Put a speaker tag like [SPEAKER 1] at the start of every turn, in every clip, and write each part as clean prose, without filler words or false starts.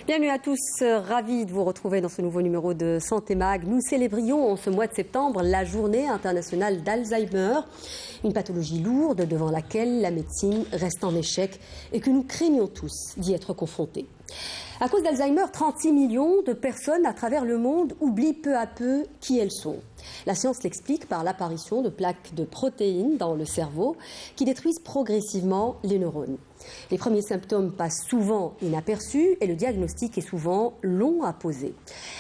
[SPEAKER 1] Bienvenue à tous, ravis de vous retrouver dans ce nouveau numéro de Santé Mag. Nous célébrions en ce mois de septembre la journée internationale d'Alzheimer, une pathologie lourde devant laquelle la médecine reste en échec et que nous craignons tous d'y être confrontés. À cause d'Alzheimer, 36 millions de personnes à travers le monde oublient peu à peu qui elles sont. La science l'explique par l'apparition de plaques de protéines dans le cerveau qui détruisent progressivement les neurones. Les premiers symptômes passent souvent inaperçus et le diagnostic est souvent long à poser.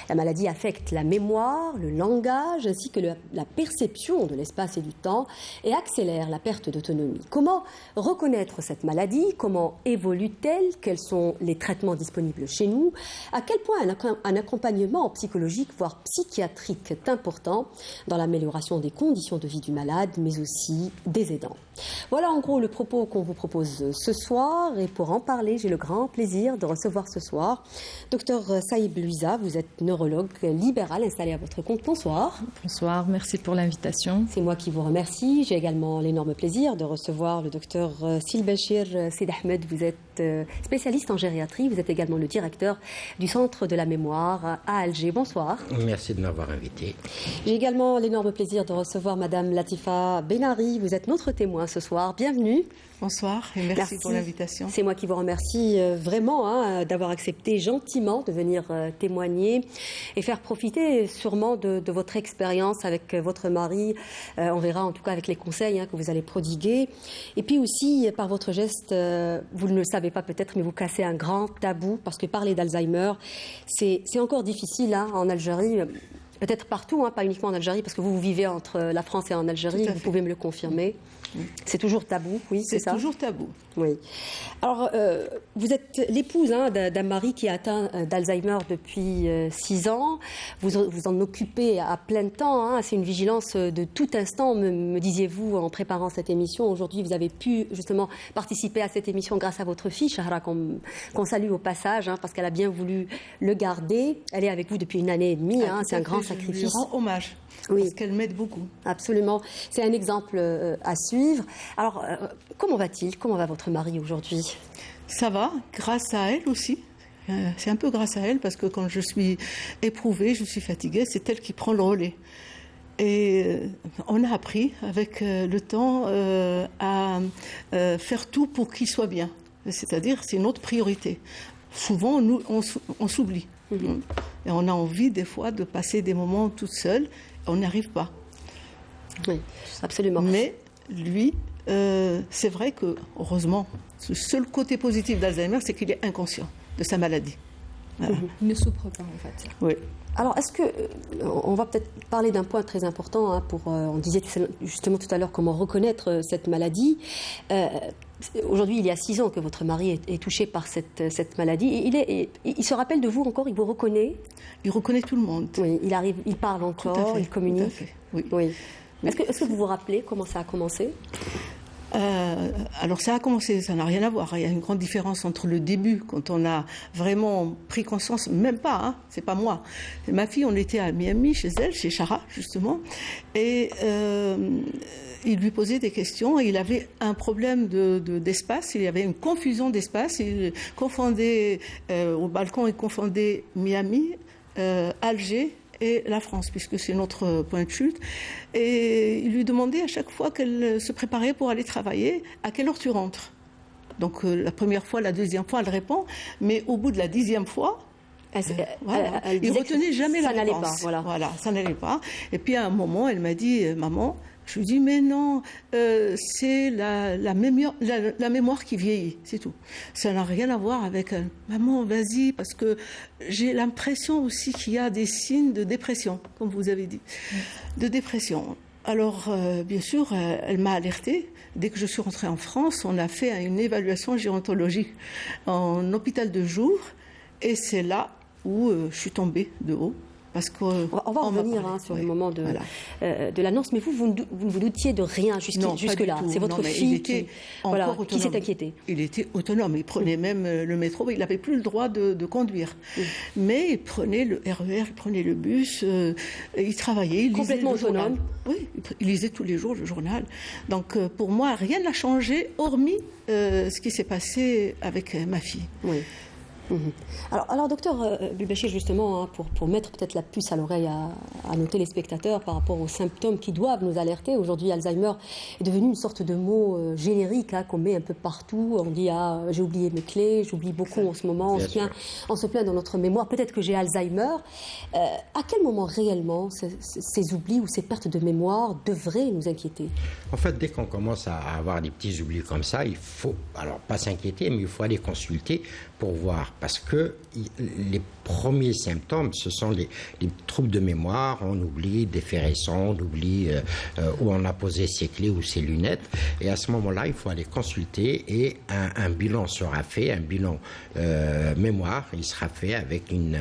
[SPEAKER 1] La maladie affecte la mémoire, le langage ainsi que la perception de l'espace et du temps et accélère la perte d'autonomie. Comment reconnaître cette maladie? Comment évolue-t-elle? Quels sont les traitements disponibles chez nous? À quel point un accompagnement psychologique, voire psychiatrique, est important dans l'amélioration des conditions de vie du malade, mais aussi des aidants? Voilà en gros le propos qu'on vous propose ce soir. Et pour en parler, j'ai le grand plaisir de recevoir ce soir Dr Saïb Louisa. Vous êtes neurologue libéral installé à votre compte. Bonsoir.
[SPEAKER 2] Bonsoir, merci pour l'invitation.
[SPEAKER 1] C'est moi qui vous remercie. J'ai également l'énorme plaisir de recevoir le docteur Silbachir Sid Ahmed. Vous êtes spécialiste en gériatrie. Vous êtes également le directeur du Centre de la mémoire à Alger. Bonsoir.
[SPEAKER 3] Merci de m'avoir invité.
[SPEAKER 1] J'ai également l'énorme plaisir de recevoir Madame Latifa Benari. Vous êtes notre témoin ce soir. Bienvenue.
[SPEAKER 4] Bonsoir et merci pour l'invitation.
[SPEAKER 1] C'est moi qui vous remercie vraiment d'avoir accepté gentiment de venir témoigner et faire profiter sûrement de votre expérience avec votre mari. On verra en tout cas avec les conseils que vous allez prodiguer. Et puis aussi par votre geste, vous ne le savez pas peut-être, mais vous cassez un grand tabou parce que parler d'Alzheimer, c'est encore difficile en Algérie. Peut-être partout, pas uniquement en Algérie, parce que vous vivez entre la France et en Algérie, vous pouvez me le confirmer. C'est toujours tabou, oui, c'est ça?
[SPEAKER 4] C'est toujours tabou.
[SPEAKER 1] Oui. Alors, vous êtes l'épouse d'un mari qui est atteint d'Alzheimer depuis 6 ans. Vous en occupez à plein temps. C'est une vigilance de tout instant, me disiez-vous en préparant cette émission. Aujourd'hui, vous avez pu justement participer à cette émission grâce à votre fille, Shahra, qu'on salue au passage, parce qu'elle a bien voulu le garder. Elle est avec vous depuis 1 année et demie. C'est un grand sacrifice.
[SPEAKER 4] Je lui rends hommage.
[SPEAKER 1] Oui.
[SPEAKER 4] Parce qu'elle m'aide beaucoup.
[SPEAKER 1] Absolument. C'est un exemple à suivre. Alors, comment va-t-il? Comment va votre mari aujourd'hui?
[SPEAKER 4] Ça va, grâce à elle aussi. C'est un peu grâce à elle, parce que quand je suis éprouvée, je suis fatiguée, c'est elle qui prend le relais. Et on a appris, avec le temps, à faire tout pour qu'il soit bien. C'est-à-dire, c'est notre priorité. Souvent, nous, on s'oublie. Et on a envie, des fois, de passer des moments toute seule. On n'y arrive pas.
[SPEAKER 1] Oui, absolument.
[SPEAKER 4] Mais lui, c'est vrai que, heureusement, le seul côté positif d'Alzheimer, c'est qu'il est inconscient de sa maladie. Voilà.
[SPEAKER 2] Il ne souffre pas, en fait.
[SPEAKER 4] Oui.
[SPEAKER 1] Alors, est-ce que on va peut-être parler d'un point très important on disait justement tout à l'heure comment reconnaître cette maladie. Aujourd'hui, il y a 6 ans que votre mari est touché par cette maladie. Il se rappelle de vous encore, il vous reconnaît?
[SPEAKER 4] Il reconnaît tout le monde.
[SPEAKER 1] Oui, il parle encore, il communique.
[SPEAKER 4] Tout à fait, oui.
[SPEAKER 1] Oui. Est-ce que vous vous rappelez comment ça a commencé?
[SPEAKER 4] Alors ça a commencé, ça n'a rien à voir. Il y a une grande différence entre le début, quand on a vraiment pris conscience, même pas, c'est pas moi. Ma fille, on était à Miami, chez elle, chez Shahra, justement, et il lui posait des questions, et il avait un problème d'espace, il y avait une confusion d'espace, il confondait, au balcon, il confondait Miami, Alger, et la France, puisque c'est notre point de chute. Et il lui demandait à chaque fois qu'elle se préparait pour aller travailler, à quelle heure tu rentres? Donc la première fois, la deuxième fois, elle répond, mais au bout de la 10e fois, il retenait jamais la réponse.
[SPEAKER 1] Ça n'allait pas,
[SPEAKER 4] voilà, ça n'allait pas. Et puis à un moment, elle m'a dit, maman, je lui dis, mais non, c'est la mémoire qui vieillit, c'est tout. Ça n'a rien à voir avec maman, vas-y, parce que j'ai l'impression aussi qu'il y a des signes de dépression, comme vous avez dit, de dépression. Alors, bien sûr, elle m'a alertée. Dès que je suis rentrée en France, on a fait une évaluation gérontologique en hôpital de jour, et c'est là où je suis tombée de haut. Parce
[SPEAKER 1] on va revenir sur le moment de l'annonce, mais vous ne vous doutiez de rien jusque-là. C'est votre fille qui s'est inquiétée.
[SPEAKER 4] Il était autonome, il prenait même le métro, il n'avait plus le droit de conduire. Mais il prenait le RER, il prenait le bus, il travaillait, il
[SPEAKER 1] complètement
[SPEAKER 4] lisait le
[SPEAKER 1] autonome.
[SPEAKER 4] Journal. Oui, il lisait tous les jours le journal. Donc pour moi, rien n'a changé, hormis ce qui s'est passé avec ma fille.
[SPEAKER 1] Oui. Alors docteur Belbachir, justement, pour mettre peut-être la puce à l'oreille à nos téléspectateurs par rapport aux symptômes qui doivent nous alerter. Aujourd'hui, Alzheimer est devenu une sorte de mot générique qu'on met un peu partout. On dit j'ai oublié mes clés, j'oublie beaucoup en ce moment, on se plaint dans notre mémoire, peut-être que j'ai Alzheimer. À quel moment réellement ces oublis ou ces pertes de mémoire devraient nous inquiéter?
[SPEAKER 3] En fait, dès qu'on commence à avoir des petits oublis comme ça, il faut, alors pas s'inquiéter, mais il faut aller consulter pour voir. Parce que les premiers symptômes, ce sont les troubles de mémoire. On oublie des faits récents, on oublie où on a posé ses clés ou ses lunettes. Et à ce moment-là, il faut aller consulter et un bilan sera fait, un bilan mémoire. Il sera fait avec une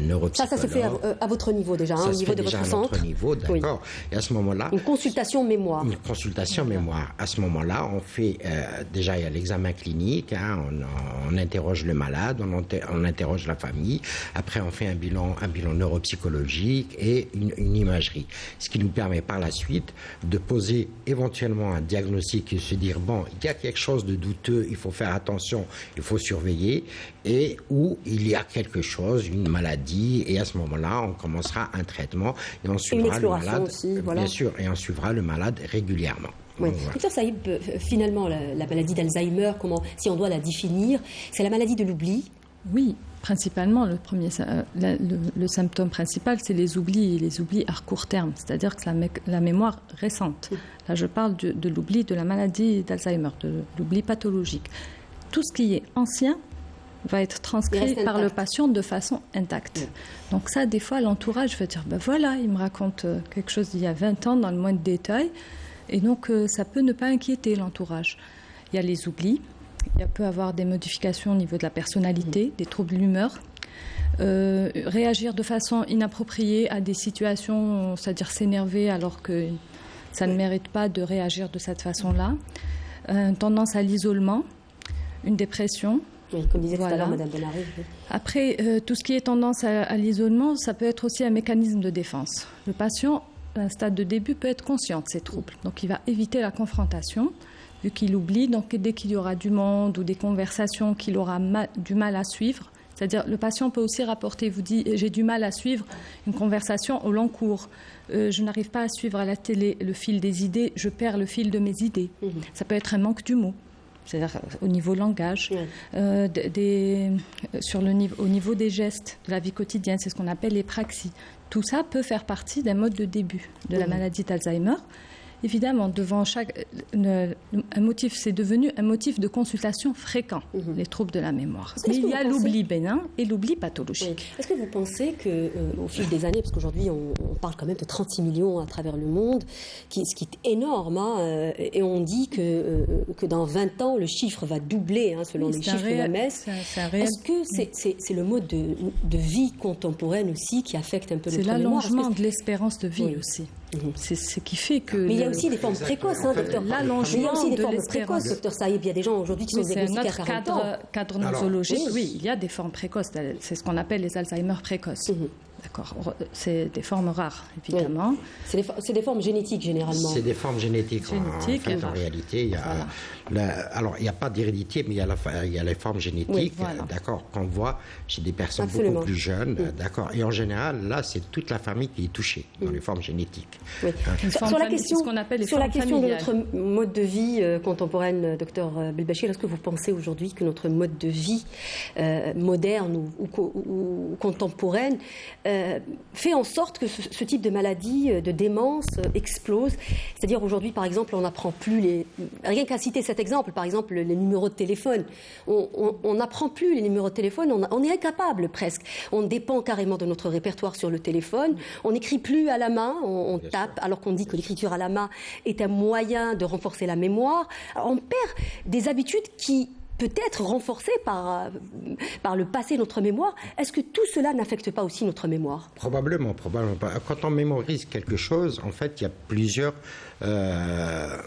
[SPEAKER 3] neuropsychologue.
[SPEAKER 1] Ça se fait à votre niveau déjà, au niveau de votre centre.
[SPEAKER 3] À notre niveau, d'accord. Oui. Et à ce moment-là...
[SPEAKER 1] Une consultation mémoire.
[SPEAKER 3] Une consultation mémoire. À ce moment-là, on fait... déjà, il y a l'examen clinique, on interroge le malade, on interroge la famille. Après, on fait un bilan neuropsychologique et une imagerie. Ce qui nous permet par la suite de poser éventuellement un diagnostic et se dire, bon, il y a quelque chose de douteux, il faut faire attention, il faut surveiller, et où il y a quelque chose, une maladie, et à ce moment-là, on commencera un traitement et on suivra le malade,
[SPEAKER 1] aussi, voilà.
[SPEAKER 3] Bien sûr, et on suivra le malade régulièrement.
[SPEAKER 1] Oui. Docteur Saïb, finalement, la maladie d'Alzheimer, si on doit la définir, c'est la maladie de l'oubli?
[SPEAKER 2] Oui, principalement, le symptôme principal, c'est les oublis à court terme, c'est-à-dire que la mémoire récente. Là, je parle de l'oubli de la maladie d'Alzheimer, de l'oubli pathologique. Tout ce qui est ancien va être transcrit par le patient de façon intacte. Oui. Donc ça, des fois, l'entourage va dire, voilà, il me raconte quelque chose d'il y a 20 ans dans le moindre détail, et donc ça peut ne pas inquiéter l'entourage. Il y a les oublis. Il peut y avoir des modifications au niveau de la personnalité, des troubles de l'humeur, réagir de façon inappropriée à des situations, c'est-à-dire s'énerver alors que ça ne mérite pas de réagir de cette façon-là, tendance à l'isolement, une dépression.
[SPEAKER 1] Oui, comme disait tout à l'heure Mme Benarri. Oui.
[SPEAKER 2] Après, tout ce qui est tendance à l'isolement, ça peut être aussi un mécanisme de défense. Le patient, à un stade de début, peut être conscient de ces troubles. Donc il va éviter la confrontation, vu qu'il oublie. Donc dès qu'il y aura du monde ou des conversations qu'il aura du mal à suivre, c'est-à-dire le patient peut aussi rapporter, vous dit j'ai du mal à suivre une conversation au long cours, je n'arrive pas à suivre à la télé le fil des idées, je perds le fil de mes idées. Ça peut être un manque du mot, c'est-à-dire au niveau langage, au niveau des gestes de la vie quotidienne, c'est ce qu'on appelle les praxies. Tout ça peut faire partie d'un mode de début de la maladie d'Alzheimer. Évidemment, devant un motif, c'est devenu un motif de consultation fréquent, les troubles de la mémoire. Mais il y a l'oubli bénin et l'oubli pathologique.
[SPEAKER 1] Oui. Est-ce que vous pensez qu'au fil des années, parce qu'aujourd'hui on parle quand même de 36 millions à travers le monde, ce qui est énorme, et on dit que dans 20 ans, le chiffre va doubler, selon les chiffres de l'OMS. Est-ce que c'est le mode de vie contemporaine aussi qui affecte un peu notre mémoire?
[SPEAKER 2] C'est l'allongement de l'espérance de vie aussi. C'est ce qui fait que...
[SPEAKER 1] Mais il y a aussi des formes précoces, docteur.
[SPEAKER 2] L'allongement
[SPEAKER 1] il y a aussi des
[SPEAKER 2] de
[SPEAKER 1] formes
[SPEAKER 2] l'espérance.
[SPEAKER 1] précoces, docteur Saïb. Il y a des gens aujourd'hui qui sont diagnostiqués à 40 ans.
[SPEAKER 2] Cadre nosologique, oui, il y a des formes précoces. C'est ce qu'on appelle les Alzheimer précoces. D'accord. C'est des formes rares, évidemment.
[SPEAKER 1] Oui. C'est des formes génétiques, généralement.
[SPEAKER 3] C'est des formes génétiques. En réalité, il y a... Alors, il n'y a pas d'hérédité, mais il y a les formes génétiques, d'accord, qu'on voit chez des personnes beaucoup plus jeunes, d'accord. Et en général, là, c'est toute la famille qui est touchée dans les formes génétiques.
[SPEAKER 1] Oui. Sur la question de notre mode de vie contemporaine, docteur Belbachir, est-ce que vous pensez aujourd'hui que notre mode de vie moderne ou contemporaine fait en sorte que ce type de maladie, de démence, explose? C'est-à-dire aujourd'hui, par exemple, on n'apprend plus rien qu'à citer cet exemple, par exemple, les numéros de téléphone. On n'apprend plus les numéros de téléphone, on est incapable presque. On dépend carrément de notre répertoire sur le téléphone. On n'écrit plus à la main, on tape, alors qu'on dit que l'écriture à la main est un moyen de renforcer la mémoire. Alors on perd des habitudes qui peut-être renforcées par le passé de notre mémoire. Est-ce que tout cela n'affecte pas aussi notre mémoire? Probablement
[SPEAKER 3] pas. Quand on mémorise quelque chose, en fait, il y a plusieurs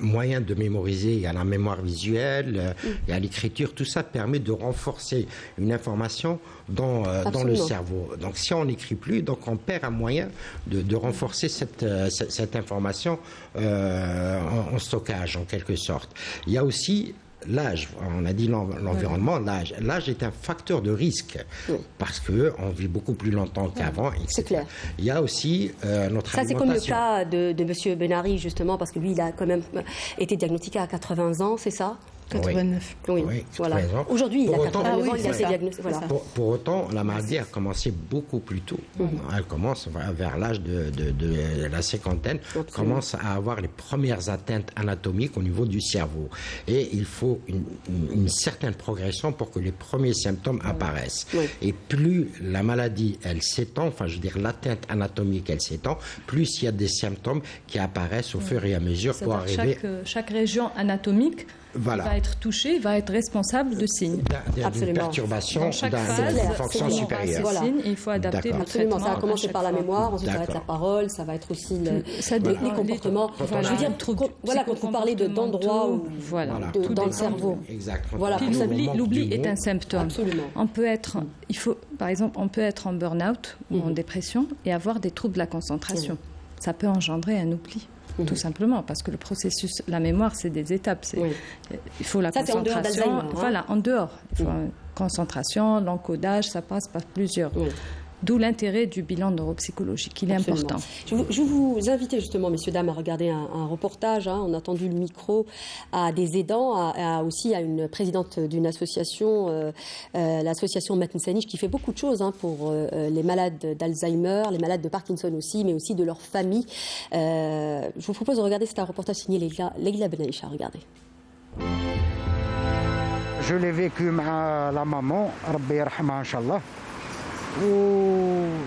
[SPEAKER 3] moyens de mémoriser. Il y a la mémoire visuelle, il y a l'écriture. Tout ça permet de renforcer une information dans le cerveau. Donc, si on n'écrit plus, donc on perd un moyen de renforcer cette information en stockage, en quelque sorte. Il y a aussi l'âge, on a dit l'environnement, l'âge est un facteur de risque parce qu'on vit beaucoup plus longtemps qu'avant.
[SPEAKER 1] C'est clair.
[SPEAKER 3] Il y a aussi notre alimentation.
[SPEAKER 1] Ça, c'est comme le cas de M. Benari, justement, parce que lui, il a quand même été diagnostiqué à 80 ans, c'est ça?
[SPEAKER 4] 89.
[SPEAKER 1] Oui, voilà. Aujourd'hui, il a 89 ans, il a été diagnostiqué. Voilà.
[SPEAKER 3] Pour autant, la maladie a commencé beaucoup plus tôt. Elle commence vers l'âge de la cinquantaine, commence à avoir les premières atteintes anatomiques au niveau du cerveau. Et il faut une certaine progression pour que les premiers symptômes apparaissent. Et plus la maladie, elle s'étend, enfin je veux dire l'atteinte anatomique, elle s'étend, plus il y a des symptômes qui apparaissent au fur et à mesure pour arriver...
[SPEAKER 2] Chaque région anatomique va être touchée, va être responsable de signes.
[SPEAKER 3] D'une perturbation d'une fonction supérieure.
[SPEAKER 1] Voilà.
[SPEAKER 2] Il faut adapter le traitement.
[SPEAKER 1] Ça a commencé par la mémoire, ensuite ça va être la parole, ça va être aussi les comportements. Je veux dire, voilà, quand vous parlez d'endroits dans le cerveau.
[SPEAKER 3] Exactement.
[SPEAKER 2] L'oubli est un symptôme.
[SPEAKER 1] Absolument.
[SPEAKER 2] Par exemple, on peut être en burn-out ou en dépression et avoir des troubles de la concentration. Ça peut engendrer un oubli. Tout simplement, parce que le processus, la mémoire, c'est des étapes. Il faut la concentration.
[SPEAKER 1] C'est en dehors d'Alzheimer.
[SPEAKER 2] Voilà, en dehors. Il faut une concentration, l'encodage, ça passe par plusieurs. D'où l'intérêt du bilan neuropsychologique. Il est important.
[SPEAKER 1] Je vais vous inviter justement, messieurs, dames, à regarder un reportage. On a tendu le micro à des aidants, aussi à une présidente d'une association, l'association Matin Sanich, qui fait beaucoup de choses pour les malades d'Alzheimer, les malades de Parkinson aussi, mais aussi de leur famille. Je vous propose de regarder, c'est un reportage signé Leila Benaïcha. Regardez.
[SPEAKER 5] Je l'ai vécu avec la maman, Rabbi yarhamha Inch'Allah.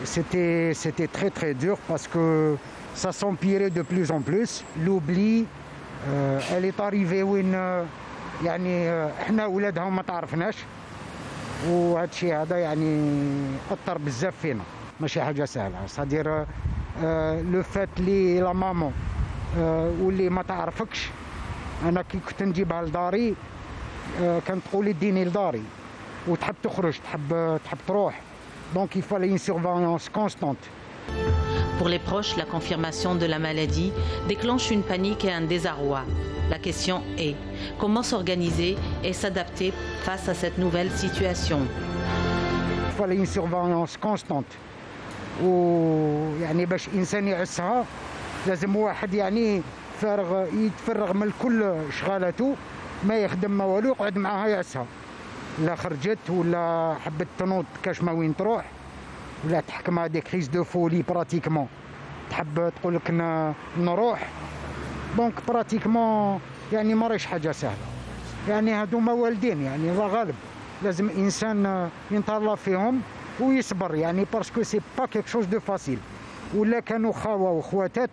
[SPEAKER 5] C'était très très dur parce que ça s'empirait de plus en plus. L'oubli, elle est arrivée وين يعني احنا ولادها ما تعرفناش وهذا الشيء هذا يعني اثر بزاف فينا ماشي حاجه سهله صدير لو فات لي لا مامون واللي ما تعرفكش انا كي كنت نجيبها لداري كانت تقولي ديني لداري وتحب تخرج تحب تروح. Donc il fallait une surveillance constante.
[SPEAKER 6] Pour les proches, la confirmation de la maladie déclenche une panique et un désarroi. La question est comment s'organiser et s'adapter face à cette nouvelle situation.
[SPEAKER 5] Il fallait une surveillance constante. ويعني باش إنسان يعسها لازم واحد يعني يتفرغ من كل شغالاته ما يخدم ما والو يقعد معها يعسها. لا خرجت ولا حبت تنوض كاش ما وين تروح ولا تحكمها دي كريز دو فولي براتيكمون تحب تقول لك نروح دونك براتيكمون يعني ما راهيش حاجه سهله يعني هذوما والدين يعني الله غالب لازم انسان ينتهلا فيهم ويصبر يعني باسكو سي با كيك شوز دو فاسيل ولا كانوا خاوه وخواتات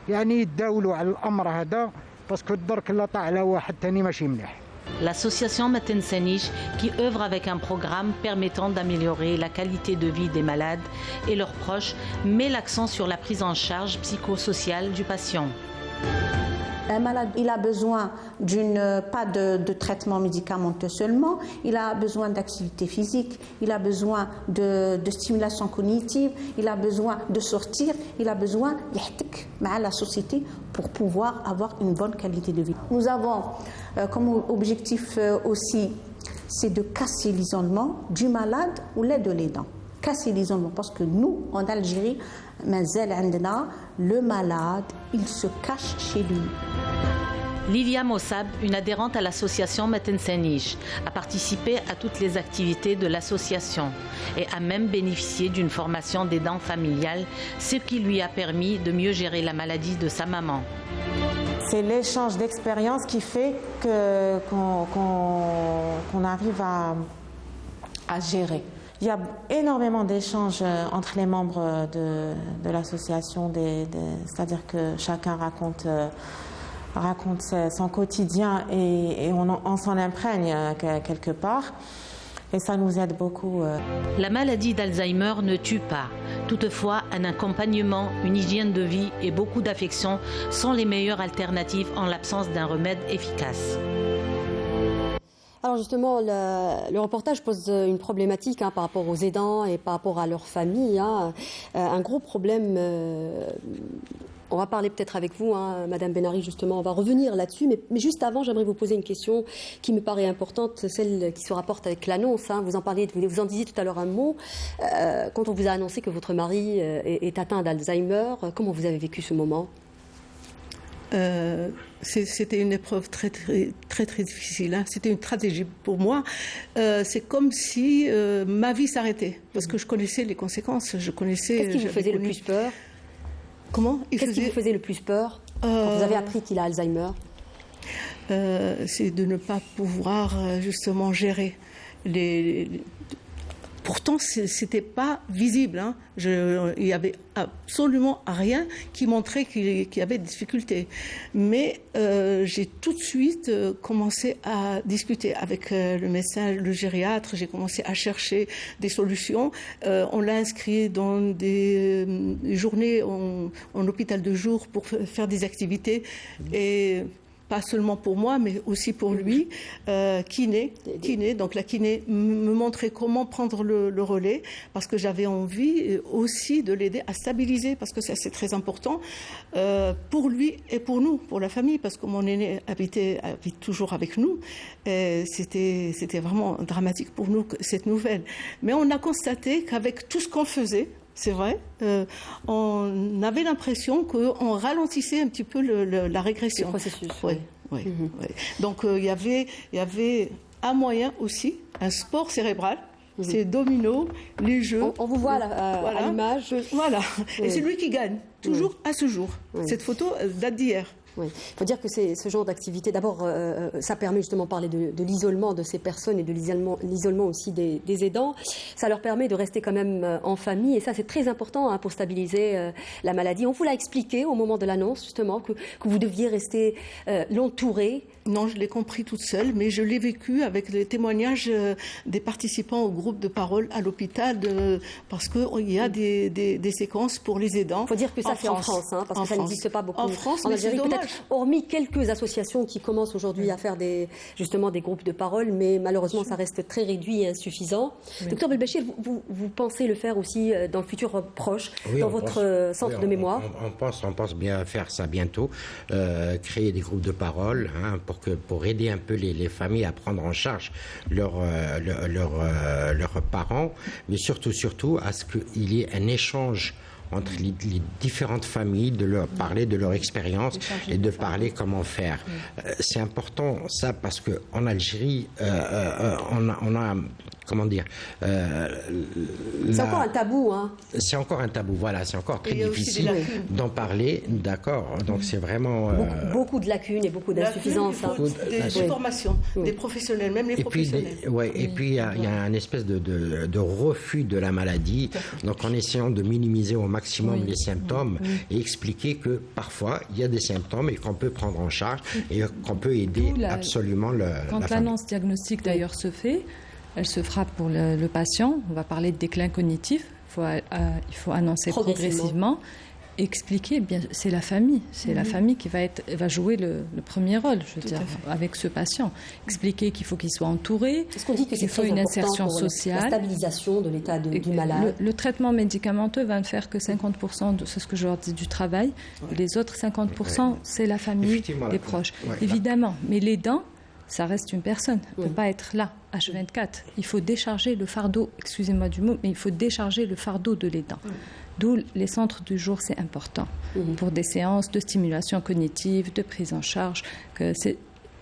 [SPEAKER 5] يعني يتداولوا على الامر هذا باسكو الدرك لا طاع على واحد ثاني ماشي مليح.
[SPEAKER 6] L'association Matin Sanich, qui œuvre avec un programme permettant d'améliorer la qualité de vie des malades et leurs proches, met l'accent sur la prise en charge psychosociale du patient.
[SPEAKER 7] Un malade, il a besoin pas de traitement médicamenteux seulement, il a besoin d'activité physique, il a besoin de stimulation cognitive, il a besoin de sortir, il a besoin d'être avec la société pour pouvoir avoir une bonne qualité de vie. Nous avons comme objectif aussi, c'est de casser l'isolement du malade ou de l'aidant. Casser l'isolement, parce que nous, en Algérie, le malade, il se cache chez lui.
[SPEAKER 6] Lilia Mossab, une adhérente à l'association Matin Sanich, a participé à toutes les activités de l'association et a même bénéficié d'une formation d'aidant familial, ce qui lui a permis de mieux gérer la maladie de sa maman.
[SPEAKER 8] C'est l'échange d'expériences qui fait qu'on arrive à gérer. Il y a énormément d'échanges entre les membres de l'association, c'est-à-dire que chacun raconte son quotidien et on s'en imprègne quelque part. Et ça nous aide beaucoup.
[SPEAKER 6] La maladie d'Alzheimer ne tue pas. Toutefois, un accompagnement, une hygiène de vie et beaucoup d'affection sont les meilleures alternatives en l'absence d'un remède efficace.
[SPEAKER 1] Alors justement, le reportage pose une problématique par rapport aux aidants et par rapport à leur famille. Un gros problème On va parler peut-être avec vous, hein, Madame Benari, justement, on va revenir là-dessus. Mais juste avant, j'aimerais vous poser une question qui me paraît importante, celle qui se rapporte avec l'annonce. Hein. Vous en disiez tout à l'heure un mot. Quand on vous a annoncé que votre mari est atteint d'Alzheimer, comment vous avez vécu ce moment ?
[SPEAKER 4] C'était une épreuve très difficile. Hein. C'était une tragédie pour moi. C'est comme si ma vie s'arrêtait, parce que je connaissais les conséquences.
[SPEAKER 1] Qu'est-ce qui vous faisait le plus peur ?
[SPEAKER 4] Comment ?
[SPEAKER 1] Qu'est-ce qui vous faisait le plus peur quand vous avez appris qu'il a Alzheimer ?
[SPEAKER 4] C'est de ne pas pouvoir justement gérer Pourtant, c'était pas visible. Hein. Il y avait absolument rien qui montrait qu'il y avait des difficultés. Mais j'ai tout de suite commencé à discuter avec le médecin, le gériatre. J'ai commencé à chercher des solutions. On l'a inscrit dans des journées en hôpital de jour pour faire des activités. Et pas seulement pour moi, mais aussi pour lui, kiné. Donc la kiné me montrait comment prendre le relais, parce que j'avais envie aussi de l'aider à stabiliser, parce que ça c'est très important pour lui et pour nous, pour la famille, parce que mon aîné habite toujours avec nous. C'était vraiment dramatique pour nous, cette nouvelle. Mais on a constaté qu'avec tout ce qu'on faisait, c'est vrai, on avait l'impression qu'on ralentissait un petit peu la régression.
[SPEAKER 1] Le processus.
[SPEAKER 4] Oui. Donc il y avait un moyen aussi, un sport cérébral. C'est domino, les jeux.
[SPEAKER 1] On vous voit à l'image.
[SPEAKER 4] Voilà. Et c'est lui qui gagne, toujours à ce jour. Cette photo date d'hier.
[SPEAKER 1] Oui. Il faut dire que ce genre d'activité, d'abord, ça permet justement de parler de l'isolement de ces personnes et de l'isolement aussi des aidants. Ça leur permet de rester quand même en famille et ça, c'est très important hein, pour stabiliser la maladie. On vous l'a expliqué au moment de l'annonce, justement, que vous deviez rester l'entourer.
[SPEAKER 4] Non, je l'ai compris toute seule, mais je l'ai vécu avec les témoignages des participants au groupe de parole à l'hôpital, parce qu'il y a des séquences pour les aidants.
[SPEAKER 1] Il faut dire que ça, c'est en France, hein, parce que ça n'existe pas beaucoup.
[SPEAKER 4] En France, mais c'est dommage.
[SPEAKER 1] Hormis quelques associations qui commencent aujourd'hui à faire justement des groupes de parole, mais malheureusement, ça reste très réduit et insuffisant. Oui. Docteur Belbachir, vous pensez le faire aussi dans le futur proche, dans votre centre de mémoire ?
[SPEAKER 3] On pense bien faire ça bientôt, créer des groupes de parole hein, pour aider un peu les familles à prendre en charge leurs parents, mais surtout à ce qu'il y ait un échange entre les différentes familles, de leur parler de leur expérience et de parler comment faire. C'est important ça parce qu'en Algérie, on a comment dire
[SPEAKER 1] c'est encore un tabou. Hein.
[SPEAKER 3] C'est encore un tabou, voilà, c'est encore très difficile d'en parler, d'accord. Donc c'est vraiment...
[SPEAKER 1] Beaucoup de lacunes et beaucoup d'insuffisances.
[SPEAKER 4] Des formations, des professionnels, même les professionnels.
[SPEAKER 3] Et puis il y a une espèce de refus de la maladie, donc en essayant de minimiser au maximum les symptômes et expliquer que parfois il y a des symptômes et qu'on peut prendre en charge et qu'on peut aider absolument la famille.
[SPEAKER 2] Quand l'annonce diagnostique d'ailleurs se fait, elle se fera pour le patient. On va parler de déclin cognitif. Il faut annoncer progressivement. Expliquer, bien, c'est la famille. C'est la famille qui va jouer le premier rôle, je veux dire, avec ce patient. Expliquer qu'il faut qu'il soit entouré.
[SPEAKER 1] Est-ce qu'on dit que c'est
[SPEAKER 2] faut une insertion sociale,
[SPEAKER 1] la stabilisation de l'état du malade.
[SPEAKER 2] Le traitement médicamenteux va ne faire que 50%, c'est ce que je leur dis, du travail. Et les autres 50%, c'est la famille, les proches. Évidemment, mais l'aidant, ça reste une personne. Elle ne peut pas être là, H24. Il faut décharger le fardeau, excusez-moi du mot, mais il faut décharger le fardeau de l'aidant. D'où les centres du jour, c'est important. Pour des séances de stimulation cognitive, de prise en charge,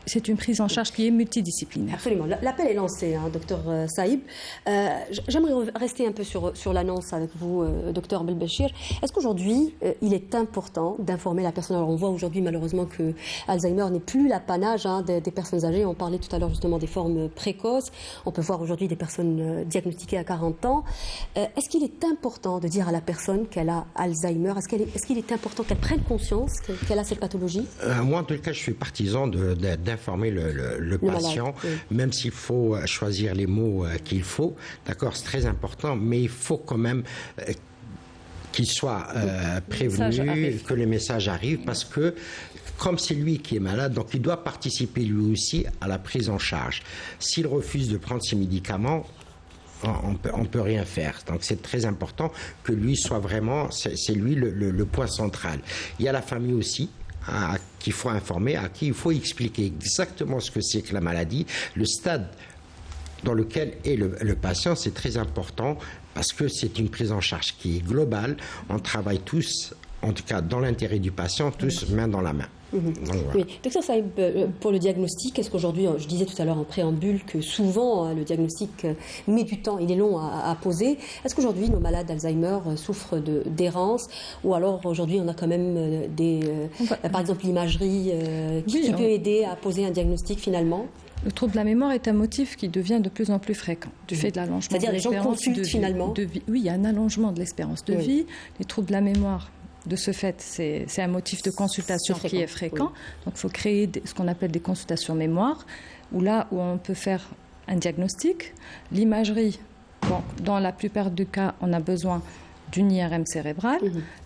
[SPEAKER 2] c'est une prise en charge qui est multidisciplinaire.
[SPEAKER 1] Absolument. L'appel est lancé, hein, docteur Saïb. J'aimerais rester un peu sur l'annonce avec vous, docteur Belbachir. Est-ce qu'aujourd'hui, il est important d'informer la personne ? Alors, on voit aujourd'hui, malheureusement, que Alzheimer n'est plus l'apanage hein, des personnes âgées. On parlait tout à l'heure, justement, des formes précoces. On peut voir aujourd'hui des personnes diagnostiquées à 40 ans. Est-ce qu'il est important de dire à la personne qu'elle a Alzheimer ? Est-ce qu'il est important qu'elle prenne conscience qu'elle a cette pathologie ?
[SPEAKER 3] Moi, en tout cas, je suis partisan d'informer le patient, malade, même s'il faut choisir les mots qu'il faut. D'accord, c'est très important, mais il faut quand même qu'il soit prévenu, que le message arrive, parce que comme c'est lui qui est malade, donc il doit participer lui aussi à la prise en charge. S'il refuse de prendre ses médicaments, on peut rien faire. Donc c'est très important que lui soit vraiment, c'est lui le point central. Il y a la famille aussi, à qui il faut informer, à qui il faut expliquer exactement ce que c'est que la maladie, le stade dans lequel est le patient, c'est très important parce que c'est une prise en charge qui est globale. On travaille tous, en tout cas dans l'intérêt du patient, tous main dans la main.
[SPEAKER 1] Donc, voilà. Oui, docteur Saïb, pour le diagnostic, est-ce qu'aujourd'hui, je disais tout à l'heure en préambule que souvent le diagnostic met du temps, il est long à poser. Est-ce qu'aujourd'hui nos malades d'Alzheimer souffrent d'errance, ou alors aujourd'hui on a quand même par exemple l'imagerie qui peut aider à poser un diagnostic finalement?
[SPEAKER 2] Le trouble de la mémoire est un motif qui devient de plus en plus fréquent du fait de l'allongement de l'espérance de vie.
[SPEAKER 1] Finalement.
[SPEAKER 2] Oui, il y a un allongement de l'espérance de vie. Les troubles de la mémoire, de ce fait, c'est un motif de consultation qui est fréquent. Donc il faut créer ce qu'on appelle des consultations mémoire, où on peut faire un diagnostic. L'imagerie, dans la plupart des cas, on a besoin d'une IRM cérébrale.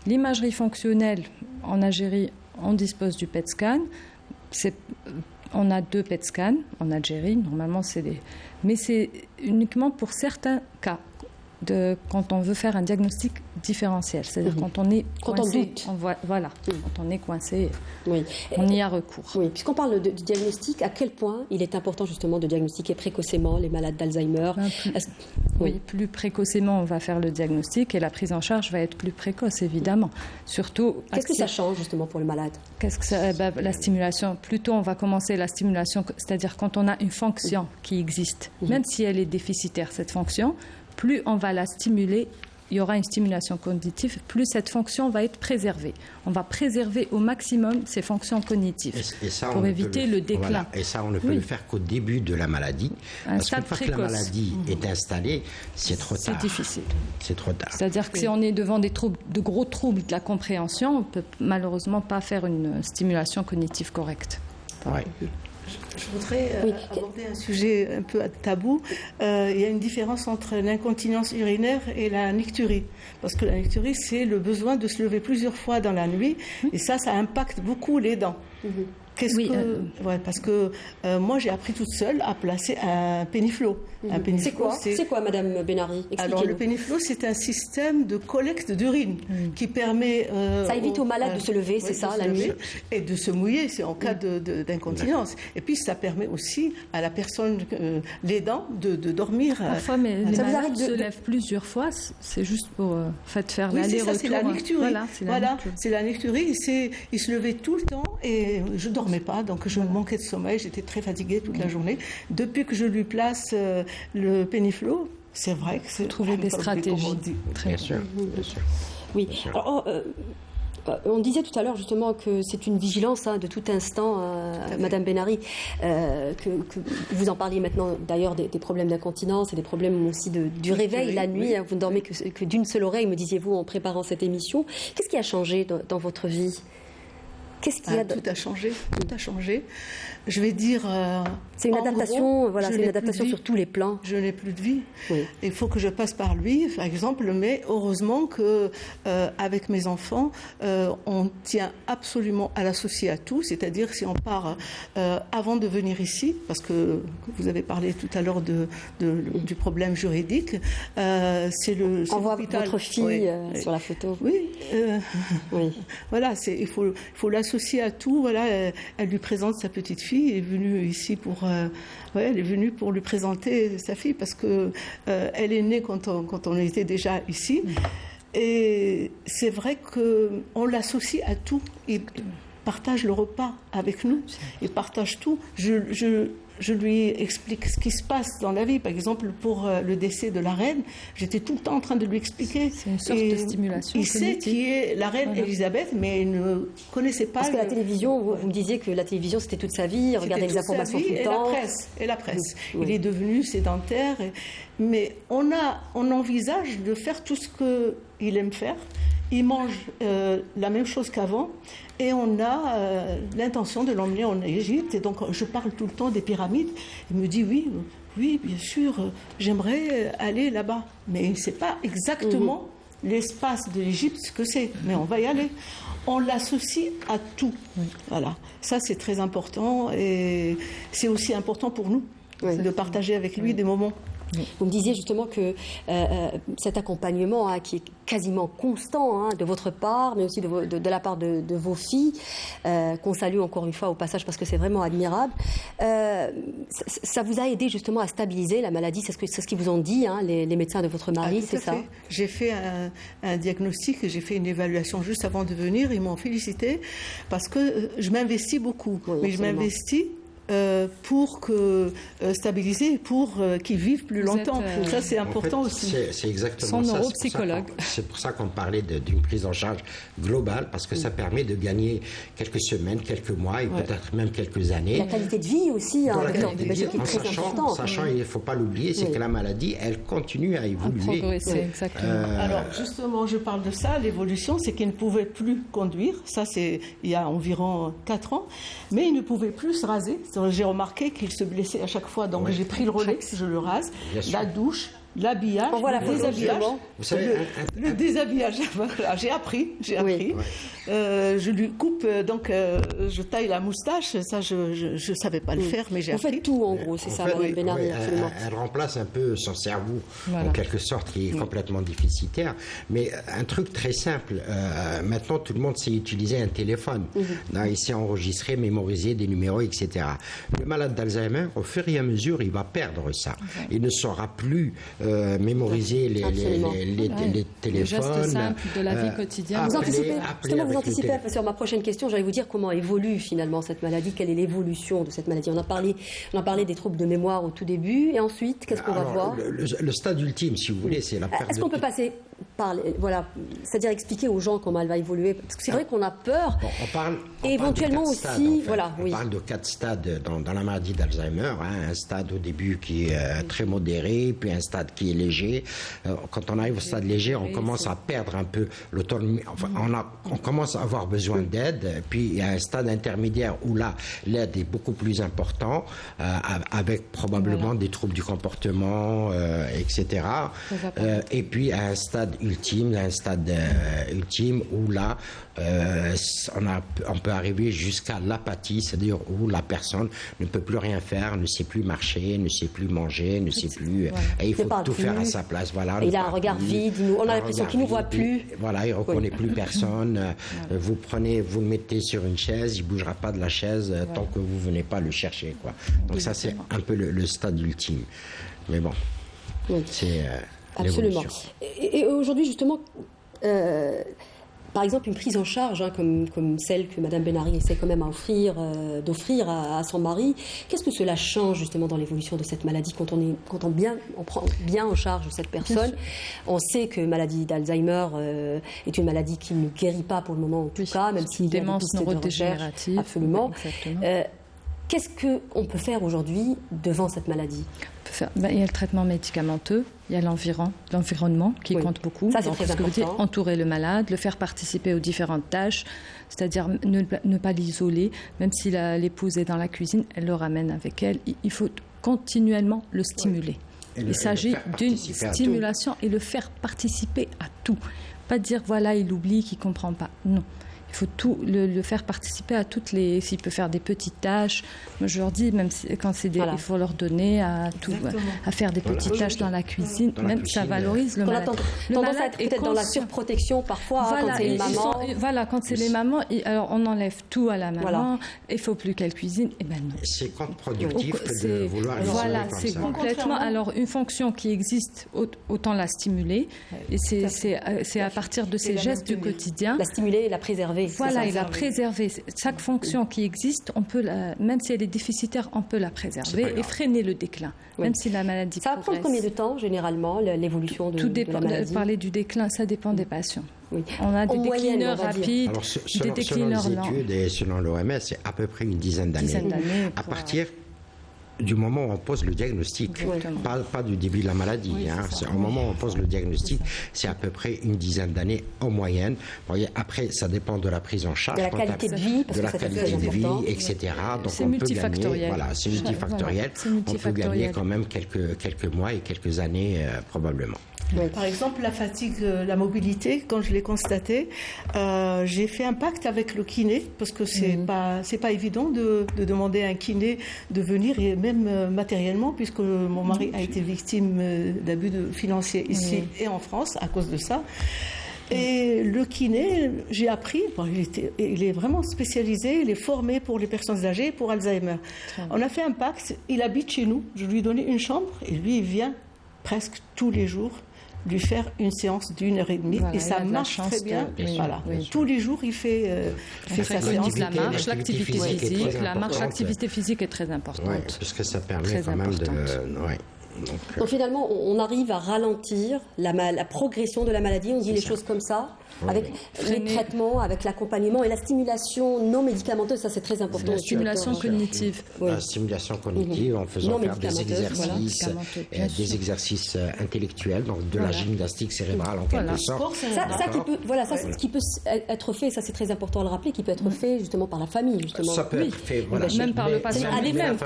[SPEAKER 2] L'imagerie fonctionnelle, en Algérie, on dispose du PET scan. On a 2 PET scans en Algérie, normalement mais c'est uniquement pour certains cas, quand on veut faire un diagnostic différentiel, c'est-à-dire quand on est coincé, quand on est coincé, on y a recours.
[SPEAKER 1] Oui, puisqu'on parle du diagnostic, à quel point il est important justement de diagnostiquer précocement les malades d'Alzheimer?
[SPEAKER 2] Plus précocement on va faire le diagnostic et la prise en charge va être plus précoce, évidemment. Surtout.
[SPEAKER 1] Qu'est-ce que ça change justement pour le malade?
[SPEAKER 2] La stimulation, plutôt on va commencer la stimulation, c'est-à-dire quand on a une fonction qui existe, même si elle est déficitaire, cette fonction, plus on va la stimuler, il y aura une stimulation cognitive, plus cette fonction va être préservée. On va préserver au maximum ces fonctions cognitives pour éviter le déclin.
[SPEAKER 3] Voilà. Et ça, on ne peut le faire qu'au début de la maladie. Parce qu'une fois que la maladie est installée, c'est trop tard.
[SPEAKER 2] C'est difficile.
[SPEAKER 3] C'est trop tard.
[SPEAKER 2] C'est-à-dire que si on est devant de gros troubles de la compréhension, on ne peut malheureusement pas faire une stimulation cognitive correcte.
[SPEAKER 3] Ouais.
[SPEAKER 4] Je voudrais aborder un sujet un peu tabou. Il y a une différence entre l'incontinence urinaire et la nicturie. Parce que la nicturie, c'est le besoin de se lever plusieurs fois dans la nuit. Et ça impacte beaucoup les dents. Parce que moi, j'ai appris toute seule à placer un péniflo.
[SPEAKER 1] C'est quoi, Madame Benari?
[SPEAKER 4] Alors, le péniflo, c'est un système de collecte d'urine qui permet...
[SPEAKER 1] ça évite aux malades de se lever, c'est ça, la nuit?
[SPEAKER 4] Et de se mouiller, c'est en cas d'incontinence. Et puis, ça permet aussi à la personne, l'aidant, de dormir.
[SPEAKER 2] Parfois, mais les malades se lèvent plusieurs fois, c'est juste pour faire l'aller-retour.
[SPEAKER 4] C'est la nicturie. C'est la nicturie. Il se levait tout le temps et je ne dormais pas, donc je manquais de sommeil, j'étais très fatiguée toute la journée. Depuis que je lui place le péniflo, c'est vrai que c'est...
[SPEAKER 2] Trouver des stratégies.
[SPEAKER 3] Bien sûr.
[SPEAKER 1] Oui.
[SPEAKER 3] Bien sûr.
[SPEAKER 1] Alors, on disait tout à l'heure justement que c'est une vigilance de tout instant, Madame Benari, que vous en parliez maintenant d'ailleurs des problèmes d'incontinence et des problèmes aussi du réveil la nuit. Vous ne dormez que d'une seule oreille, me disiez-vous en préparant cette émission. Qu'est-ce qui a changé dans votre vie?
[SPEAKER 4] Tout a changé. Je vais dire.
[SPEAKER 1] C'est une adaptation, c'est une adaptation sur tous les plans.
[SPEAKER 4] Je n'ai plus de vie. Il faut que je passe par lui, par exemple. Mais heureusement que avec mes enfants, on tient absolument à l'associer à tout. C'est-à-dire si on part avant de venir ici, parce que vous avez parlé tout à l'heure du problème juridique, c'est le.
[SPEAKER 1] On voit votre fille sur la photo.
[SPEAKER 4] Oui. Voilà, il faut l'associer à tout. Voilà, elle lui présente sa petite fille. Elle est venue ici elle est venue pour lui présenter sa fille parce que elle est née quand on était déjà ici. Et c'est vrai qu'on l'associe à tout. Il partage le repas avec nous. Il partage tout. Je lui explique ce qui se passe dans la vie. Par exemple, pour le décès de la reine, j'étais tout le temps en train de lui expliquer.
[SPEAKER 2] C'est une sorte de stimulation.
[SPEAKER 4] Il sait qui est la reine Elisabeth, mais il ne connaissait pas.
[SPEAKER 1] Parce que la télévision, vous me disiez que la télévision, c'était toute sa vie, regarder les informations tout le temps.
[SPEAKER 4] Et la presse. Il est devenu sédentaire. Mais on envisage de faire tout ce qu'il aime faire. Il mange la même chose qu'avant. Et on a l'intention de l'emmener en Égypte. Et donc, je parle tout le temps des pyramides. Il me dit oui, bien sûr, j'aimerais aller là-bas. Mais il ne sait pas exactement l'espace de l'Égypte, ce que c'est. Mais on va y aller. On l'associe à tout. Voilà. Ça, c'est très important. Et c'est aussi important pour nous de partager avec lui des moments.
[SPEAKER 1] Vous me disiez justement que cet accompagnement qui est quasiment constant de votre part, mais aussi de la part de vos filles, qu'on salue encore une fois au passage parce que c'est vraiment admirable, ça vous a aidé justement à stabiliser la maladie, c'est ce qu'ils vous ont dit, les médecins de votre mari, c'est ça?
[SPEAKER 4] J'ai fait un diagnostic, j'ai fait une évaluation juste avant de venir, ils m'ont félicité parce que je m'investis beaucoup, mais je m'investis pour stabiliser, pour qu'ils vivent plus longtemps. Ça, c'est important aussi.
[SPEAKER 3] C'est exactement
[SPEAKER 2] son
[SPEAKER 3] ça.
[SPEAKER 2] neuropsychologue.
[SPEAKER 3] C'est pour ça qu'on parlait d'une prise en charge globale, parce que ça permet de gagner quelques semaines, quelques mois et peut-être même quelques années.
[SPEAKER 1] La qualité de vie aussi,
[SPEAKER 3] la qualité de vie,
[SPEAKER 1] en
[SPEAKER 3] sachant, il ne faut pas l'oublier, c'est que la maladie, elle continue à évoluer.
[SPEAKER 2] Exactement.
[SPEAKER 4] Alors, justement, je parle de ça, l'évolution, c'est qu'il ne pouvait plus conduire. Ça, c'est il y a environ 4 ans. Mais il ne pouvait plus se raser. J'ai remarqué qu'il se blessait à chaque fois, donc j'ai pris le relais, je le rase, la douche, l'habillage, le déshabillage.
[SPEAKER 3] Vous savez,
[SPEAKER 4] le déshabillage, j'ai appris. Je lui coupe, donc je taille la moustache, ça je ne savais pas le faire, mais j'ai appris.
[SPEAKER 1] Vous faites tout en gros, c'est ça, Mme Benari, absolument.
[SPEAKER 3] Elle remplace un peu son cerveau, en quelque sorte, qui est complètement déficitaire. Mais un truc très simple, maintenant tout le monde sait utiliser un téléphone. Il sait enregistrer, mémoriser des numéros, etc. Le malade d'Alzheimer, au fur et à mesure, il va perdre ça. Il ne saura plus mémoriser les téléphones.
[SPEAKER 2] Les gestes simples de la vie quotidienne.
[SPEAKER 1] Vous anticipez sur ma prochaine question. J'allais vous dire comment évolue finalement cette maladie, quelle est l'évolution de cette maladie. On a parlé des troubles de mémoire au tout début, et ensuite, qu'est-ce qu'on va voir?
[SPEAKER 3] Le stade ultime, si vous voulez, c'est la perte.
[SPEAKER 1] Est-ce qu'on peut passer par, c'est-à-dire expliquer aux gens comment elle va évoluer? Parce que c'est vrai qu'on a peur.
[SPEAKER 3] On
[SPEAKER 1] éventuellement
[SPEAKER 3] parle
[SPEAKER 1] aussi,
[SPEAKER 3] on parle de 4 stades dans la maladie d'Alzheimer. Un stade au début qui est très modéré, puis un stade qui est léger. Quand on arrive au stade léger, on commence à perdre un peu l'autonomie. Enfin, on commence à avoir besoin d'aide. Puis il y a un stade intermédiaire où là, l'aide est beaucoup plus importante, avec probablement des troubles du comportement, etc. Et puis un stade ultime où là, on peut arriver jusqu'à l'apathie, c'est-à-dire où la personne ne peut plus rien faire, ne sait plus marcher, ne sait plus manger, ne sait plus... Et il faut tout faire à sa place. Voilà,
[SPEAKER 1] il a un regard vide, on a l'impression qu'il ne nous voit plus.
[SPEAKER 3] Voilà, il ne reconnaît plus personne. Vous le mettez sur une chaise, il ne bougera pas de la chaise tant que vous ne venez pas le chercher. Quoi. Donc ça, c'est un peu le stade ultime. Mais bon, c'est
[SPEAKER 1] absolument. Et aujourd'hui, justement... par exemple, une prise en charge comme celle que Mme Benari essaie quand même d'offrir à son mari, qu'est-ce que cela change justement dans l'évolution de cette maladie quand on prend bien en charge cette personne? On sait que maladie d'Alzheimer est une maladie qui ne guérit pas pour le moment en tout cas, même s'il y a des pistes de recherche. Absolument. Qu'est-ce qu'on peut faire aujourd'hui devant cette maladie?
[SPEAKER 2] Il y a le traitement médicamenteux, il y a l'environnement qui compte beaucoup.
[SPEAKER 1] Ça, c'est très important.
[SPEAKER 2] Entourer le malade, le faire participer aux différentes tâches, c'est-à-dire ne pas l'isoler. Même si l'épouse est dans la cuisine, elle le ramène avec elle. Il faut continuellement le stimuler. Il s'agit d'une stimulation et le faire participer à tout. Pas dire, voilà, il oublie, qu'il ne comprend pas. Non. Il faut tout le faire participer à toutes les... S'il peut faire des petites tâches, moi je leur dis, même quand c'est des... Il faut leur donner à faire des petites tâches dans la cuisine. Ça valorise le malade.
[SPEAKER 1] On a tendance à être peut-être dans la surprotection parfois, quand c'est une maman.
[SPEAKER 2] Quand c'est les mamans, alors on enlève tout à la maman, il ne faut plus qu'elle cuisine. Et ben non.
[SPEAKER 3] C'est contre-productif de vouloir l'isoler comme ça.
[SPEAKER 2] C'est complètement... Alors une fonction qui existe, autant la stimuler. Et c'est à partir de ces gestes du quotidien.
[SPEAKER 1] La stimuler et la préserver.
[SPEAKER 2] Voilà, il a préservé. Chaque fonction qui existe, même si elle est déficitaire, on peut la préserver et freiner le déclin, même si la maladie progresse.
[SPEAKER 1] Ça va prendre combien de temps, généralement, l'évolution de la maladie?
[SPEAKER 2] Parler du déclin, ça dépend des patients.
[SPEAKER 1] Oui.
[SPEAKER 2] On a des déclineurs rapides, des déclineurs lents.
[SPEAKER 3] Selon les études et selon l'OMS, c'est à peu près une dizaine d'années. À partir du moment où on pose le diagnostic, pas du début de la maladie. Au moment où on pose le diagnostic, c'est à peu près une dizaine d'années en moyenne. Après, ça dépend de la prise en charge,
[SPEAKER 1] de la qualité de vie,
[SPEAKER 3] etc. Donc
[SPEAKER 2] c'est multifactoriel.
[SPEAKER 3] C'est multifactoriel. On peut gagner quand même quelques mois et quelques années probablement.
[SPEAKER 1] Oui.
[SPEAKER 4] Par exemple, la fatigue, la mobilité, quand je l'ai constatée, j'ai fait un pacte avec le kiné, parce que c'est pas évident de demander à un kiné de venir, et même matériellement, puisque mon mari a été victime d'abus financiers ici et en France à cause de ça. Et le kiné, j'ai appris, il est vraiment spécialisé, il est formé pour les personnes âgées, pour Alzheimer. On a fait un pacte, il habite chez nous, je lui ai donné une chambre, et lui, il vient presque tous les jours lui faire une séance d'1h30, et ça marche très bien. Tous les jours, il fait sa séance.
[SPEAKER 2] La marche, l'activité physique, l'activité physique est très importante.
[SPEAKER 3] Oui, parce que ça permet quand même de...
[SPEAKER 1] Donc finalement, on arrive à ralentir la progression de la maladie, on dit les choses comme ça, avec les traitements, avec l'accompagnement et la stimulation non médicamenteuse, ça c'est très important.
[SPEAKER 2] La stimulation cognitive.
[SPEAKER 3] La stimulation cognitive en faisant faire des exercices intellectuels, donc de la gymnastique cérébrale en quelque sorte.
[SPEAKER 1] Ça, ce qui peut être fait, ça c'est très important à le rappeler, qui peut être fait justement par la famille. Justement.
[SPEAKER 3] Ça peut être fait,
[SPEAKER 2] même par le patient lui-même.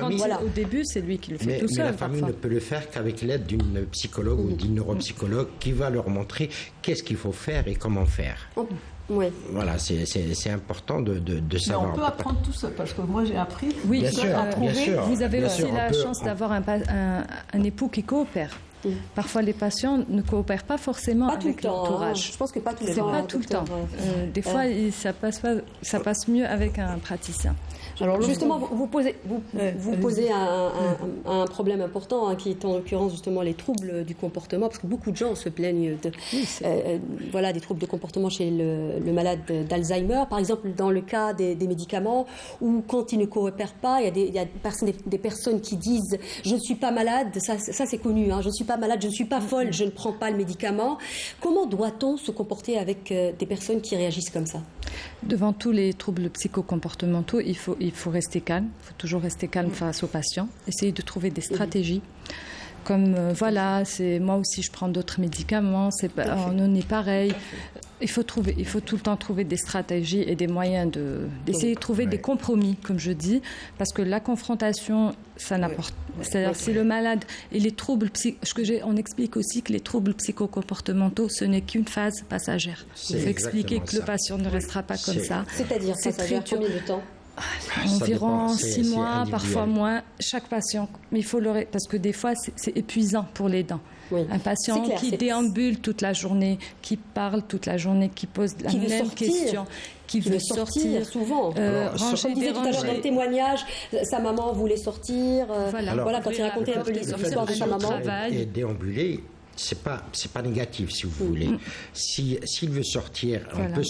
[SPEAKER 2] Au début, c'est lui qui le fait tout seul.
[SPEAKER 3] Mais la famille ne peut le faire qu'avec l'aide d'une psychologue ou d'une neuropsychologue qui va leur montrer qu'est-ce qu'il faut faire et comment faire.
[SPEAKER 1] Oui.
[SPEAKER 3] Voilà, c'est important de savoir.
[SPEAKER 4] Mais on peut apprendre tout seul, parce que moi j'ai appris.
[SPEAKER 2] Oui,
[SPEAKER 3] bien sûr.
[SPEAKER 2] Vous avez aussi la chance d'avoir un époux qui coopère. Parfois, les patients ne coopèrent pas forcément avec l'entourage.
[SPEAKER 1] Je pense que pas tout le temps.
[SPEAKER 2] Pas tout le temps. Des fois, ça passe mieux avec un praticien.
[SPEAKER 1] Alors justement, vous posez un problème important qui est en l'occurrence justement les troubles du comportement, parce que beaucoup de gens se plaignent des troubles de comportement chez le malade d'Alzheimer. Par exemple, dans le cas des médicaments, où quand ils ne coopèrent pas, il y a des personnes qui disent « je ne suis pas malade », ça c'est connu, je ne suis pas malade, je ne suis pas folle, je ne prends pas le médicament. Comment doit-on se comporter avec des personnes qui réagissent comme ça ?
[SPEAKER 2] Devant tous les troubles psychocomportementaux, il faut rester calme, il faut toujours rester calme face aux patients, essayer de trouver des stratégies. Comme moi aussi je prends d'autres médicaments, on est pareil. Il faut tout le temps trouver des stratégies et des moyens d'essayer de trouver des compromis, comme je dis, parce que la confrontation, ça n'apporte. C'est-à-dire si le malade et les troubles on explique aussi que les troubles psychocomportementaux, ce n'est qu'une phase passagère. Il faut expliquer que le patient ne restera pas comme ça.
[SPEAKER 1] C'est-à-dire passagère, combien de temps ?
[SPEAKER 2] Environ 6 mois, parfois moins, chaque patient. Mais il faut parce que des fois, c'est épuisant pour les dents. Oui. Un patient qui déambule toute la journée, qui parle toute la journée, qui pose la même question, qui veut sortir
[SPEAKER 1] souvent. On disait tout à l'heure dans le témoignage, sa maman voulait sortir. Quand il racontait un peu l'histoire de sa maman.
[SPEAKER 3] Et déambuler, c'est pas négatif, si vous voulez. S'il veut sortir, on peut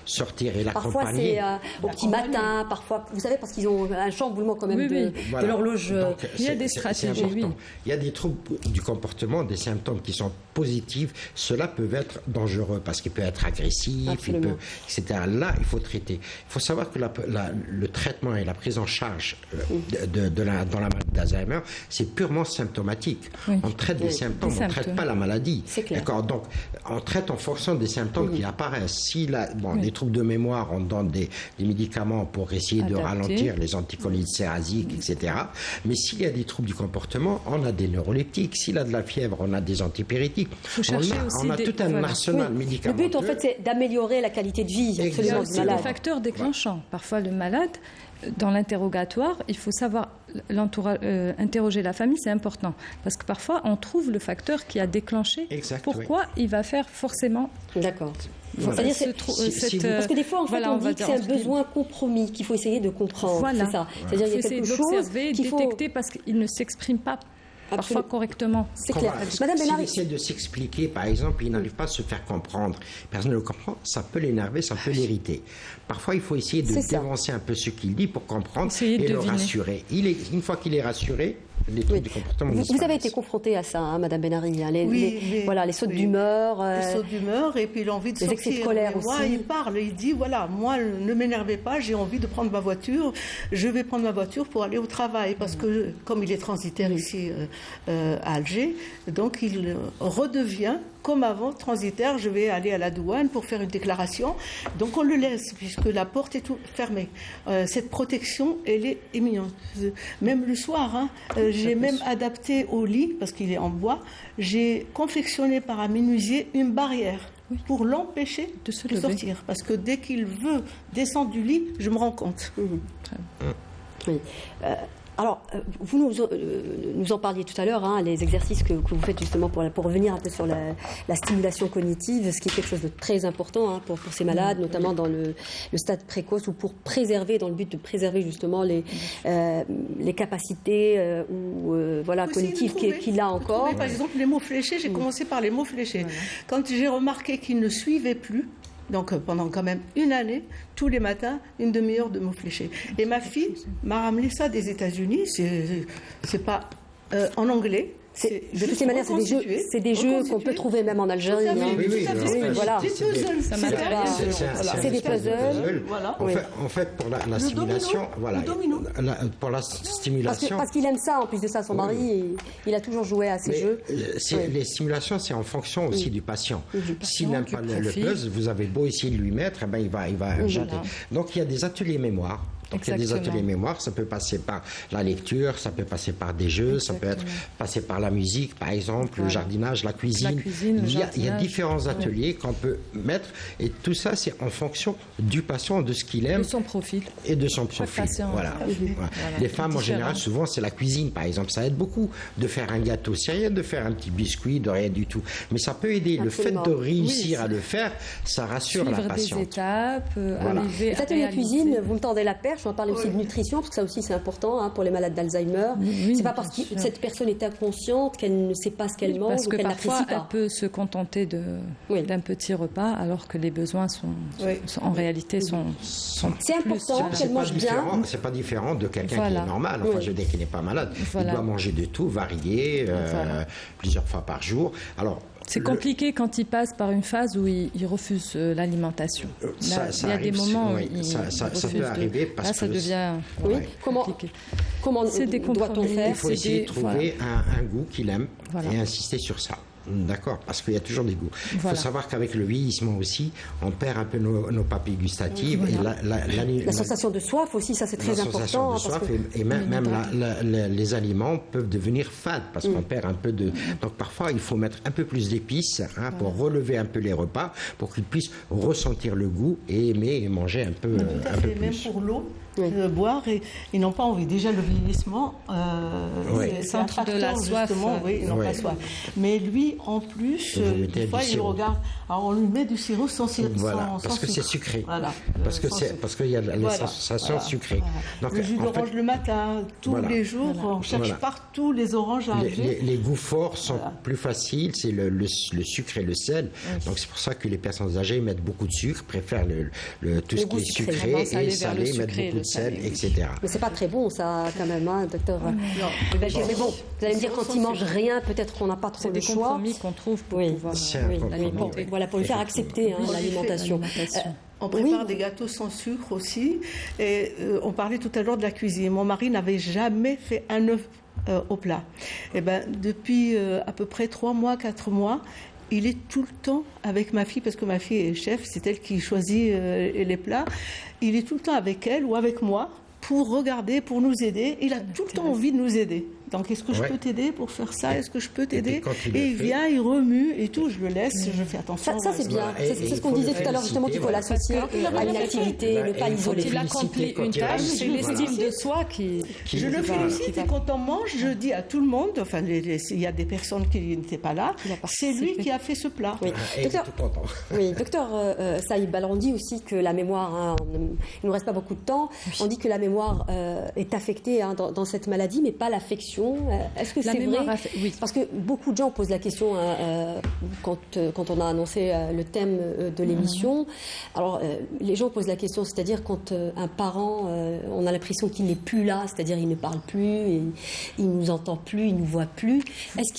[SPEAKER 3] sortir et l'accompagner.
[SPEAKER 1] Parfois c'est au petit matin, parfois, vous savez, parce qu'ils ont un chamboulement quand même de l'horloge.
[SPEAKER 2] Donc, il y a des stratégies.
[SPEAKER 3] Il y a des troubles du comportement, des symptômes qui sont positifs. Cela peut être dangereux parce qu'il peut être agressif, etc. Là, il faut traiter. Il faut savoir que le traitement et la prise en charge dans la maladie d'Alzheimer, c'est purement symptomatique. On traite des symptômes, on ne traite pas la maladie. D'accord. Donc, on traite en fonction des symptômes qui apparaissent. Les troubles de mémoire, on donne des médicaments pour essayer de ralentir les anticholinergiques, etc. Mais s'il y a des troubles du comportement, on a des neuroleptiques. S'il a de la fièvre, on a des antipyrétiques. On a tout un arsenal médicamenteux.
[SPEAKER 1] Le but, en fait, c'est d'améliorer la qualité de vie absolument du malade.
[SPEAKER 2] C'est le facteur déclenchant. Parfois, le malade, dans l'interrogatoire, il faut savoir interroger la famille, c'est important. Parce que parfois, on trouve le facteur qui a déclenché. Pourquoi il va faire forcément...
[SPEAKER 1] D'accord. C'est-à-dire parce que des fois, en fait, on dit que c'est un besoin compromis qu'il faut essayer de comprendre. C'est ça. C'est-à-dire
[SPEAKER 2] qu'il y a quelque chose qu'il faut détecter parce qu'il ne s'exprime pas parfois correctement.
[SPEAKER 1] C'est clair.
[SPEAKER 3] Madame Benari, s'il essaie de s'expliquer, par exemple, il n'arrive pas à se faire comprendre. Personne ne le comprend. Ça peut l'énerver, ça peut l'irriter. Parfois, il faut essayer de dévancer un peu ce qu'il dit pour comprendre et le rassurer. Une fois qu'il est rassuré, les troubles du comportement disparaissent.
[SPEAKER 1] Vous avez été confrontée à ça, Madame Benari, les sautes d'humeur.
[SPEAKER 4] Les sautes d'humeur et puis l'envie de sortir.
[SPEAKER 1] Les excès de colère aussi.
[SPEAKER 4] Moi, il parle, il dit, moi, ne m'énervez pas, j'ai envie de prendre ma voiture, je vais prendre ma voiture pour aller au travail, parce que, comme il est transitaire ici à Alger, donc il redevient comme avant, transitaire, je vais aller à la douane pour faire une déclaration. Donc on le laisse, puisque la porte est fermée. Cette protection, elle est éminente. Même le soir, hein, j'ai même adapté au lit, parce qu'il est en bois, j'ai confectionné par un menuisier une barrière pour l'empêcher de sortir. Parce que dès qu'il veut descendre du lit, je me rends compte.
[SPEAKER 1] Oui. Alors, vous nous en parliez tout à l'heure, hein, les exercices que vous faites justement pour revenir un peu sur la stimulation cognitive, ce qui est quelque chose de très important hein, pour ces malades, notamment dans le stade précoce, ou pour préserver, dans le but de préserver justement les capacités cognitives qu'il a encore.
[SPEAKER 4] Par exemple, les mots fléchés, j'ai commencé par les mots fléchés. Voilà. Quand j'ai remarqué qu'ils ne suivaient plus, donc pendant quand même une année, tous les matins, une demi-heure de mots fléchés. Et ma fille m'a ramené ça des États-Unis, c'est pas en anglais.
[SPEAKER 1] De toutes les manières, c'est des jeux qu'on peut trouver même en Algérie.
[SPEAKER 3] Voilà.
[SPEAKER 1] C'est des puzzles.
[SPEAKER 3] En fait, pour la stimulation, pour la stimulation.
[SPEAKER 1] Parce qu'il aime ça. En plus de ça, son mari, il a toujours joué à ces jeux.
[SPEAKER 3] Les stimulations, c'est en fonction aussi du patient. S'il n'aime pas le puzzle, vous avez beau essayer de lui mettre, il va jeter. Donc il y a des ateliers mémoire. Donc il y a des ateliers mémoire, ça peut passer par la lecture, ça peut passer par des jeux, ça peut passer par la musique, par exemple, le jardinage, la cuisine. Il y a différents ateliers qu'on peut mettre, et tout ça, c'est en fonction du patient, de ce qu'il aime.
[SPEAKER 2] De son profil.
[SPEAKER 3] Et de son profil. Voilà. Les femmes, en général, souvent, c'est la cuisine, par exemple. Ça aide beaucoup de faire un gâteau. C'est rien de faire un petit biscuit, de rien du tout. Mais ça peut aider.
[SPEAKER 1] Absolument.
[SPEAKER 3] Le fait de réussir à le faire, ça rassure la patiente.
[SPEAKER 2] Suivre des étapes, arriver à
[SPEAKER 1] ateliers de cuisine, vous me tendez la perche. On va parler aussi de nutrition, parce que ça aussi c'est important hein, pour les malades d'Alzheimer. C'est pas parce que cette personne est inconsciente qu'elle ne sait pas ce qu'elle mange ou qu'elle n'apprécie pas.
[SPEAKER 2] Parce que parfois, elle peut se contenter d'un petit repas, alors que les besoins en réalité sont
[SPEAKER 1] c'est important qu'elle mange bien.
[SPEAKER 3] C'est pas différent de quelqu'un qui est normal. Enfin, je veux dire qu'il n'est pas malade. Il doit manger de tout, varié, plusieurs fois par jour. Alors,
[SPEAKER 2] c'est compliqué quand il passe par une phase où il refuse l'alimentation. Il y a des moments où
[SPEAKER 3] ça peut arriver parce que
[SPEAKER 2] ça devient compliqué.
[SPEAKER 1] Comment doit-on faire?
[SPEAKER 3] Il faut essayer de trouver un goût qu'il aime et insister sur ça. D'accord, parce qu'il y a toujours des goûts. Il faut savoir qu'avec le vieillissement aussi, on perd un peu nos papilles gustatives. Et
[SPEAKER 1] la sensation de soif aussi, ça c'est très important.
[SPEAKER 3] La sensation de soif et même les aliments peuvent devenir fades parce qu'on perd un peu de... Donc parfois, il faut mettre un peu plus d'épices pour relever un peu les repas, pour qu'ils puissent ressentir le goût et aimer et manger un peu plus.
[SPEAKER 4] Même pour l'eau. Boire et ils n'ont pas envie. Déjà le vieillissement, c'est un facteur de la soif. Ils n'ont pas soif. Mais lui, en plus, des fois, il regarde. Alors on lui met du sirop sans sucre.
[SPEAKER 3] Parce que c'est sucré. Voilà. Parce qu'il y a les sensations sucrées.
[SPEAKER 4] Donc, le jus d'orange le matin, tous les jours, on cherche partout les oranges à âgées.
[SPEAKER 3] Les goûts forts sont plus faciles, c'est le sucre et le sel. Donc c'est pour ça que les personnes âgées mettent beaucoup de sucre, préfèrent tout ce qui est sucré et salé, mettent beaucoup de sel, etc.
[SPEAKER 1] Mais c'est pas très bon ça quand même, hein, docteur. Mais bon, vous allez me dire quand il mange rien, peut-être qu'on n'a pas trop de choix.
[SPEAKER 2] C'est des compromis qu'on trouve pour pouvoir
[SPEAKER 1] l'alimenter. Voilà, pour lui faire accepter l'alimentation.
[SPEAKER 4] On prépare des gâteaux sans sucre aussi. Et on parlait tout à l'heure de la cuisine. Mon mari n'avait jamais fait un œuf au plat. Et depuis à peu près 3 mois, 4 mois, il est tout le temps avec ma fille, parce que ma fille est chef, c'est elle qui choisit les plats. Il est tout le temps avec elle ou avec moi pour regarder, pour nous aider. Il a tout le temps envie de nous aider. Donc, est-ce que je peux t'aider pour faire ça? Est-ce que je peux t'aider? Et il vient, il remue et tout. Je le laisse, je fais attention.
[SPEAKER 1] Ça c'est bien. C'est ce qu'on disait tout à l'heure, justement, qu'il faut l'associer à une activité, ne pas l'isoler.
[SPEAKER 2] Il accomplit une tâche, c'est l'estime de soi qui...
[SPEAKER 4] Je le félicite et quand on mange, je dis à tout le monde, enfin, il y a des personnes qui n'étaient pas là, c'est lui qui a fait ce plat.
[SPEAKER 1] Docteur Saïb, on dit aussi que la mémoire, il ne nous reste pas beaucoup de temps, on dit que la mémoire est affectée dans cette maladie, mais pas l'affection. Est-ce que c'est vrai? Parce que beaucoup de gens posent la question quand on a annoncé le thème de l'émission. Alors, les gens posent la question, c'est-à-dire quand un parent, on a l'impression qu'il n'est plus là, c'est-à-dire il ne parle plus, il ne nous entend plus, il ne nous voit plus. Est-ce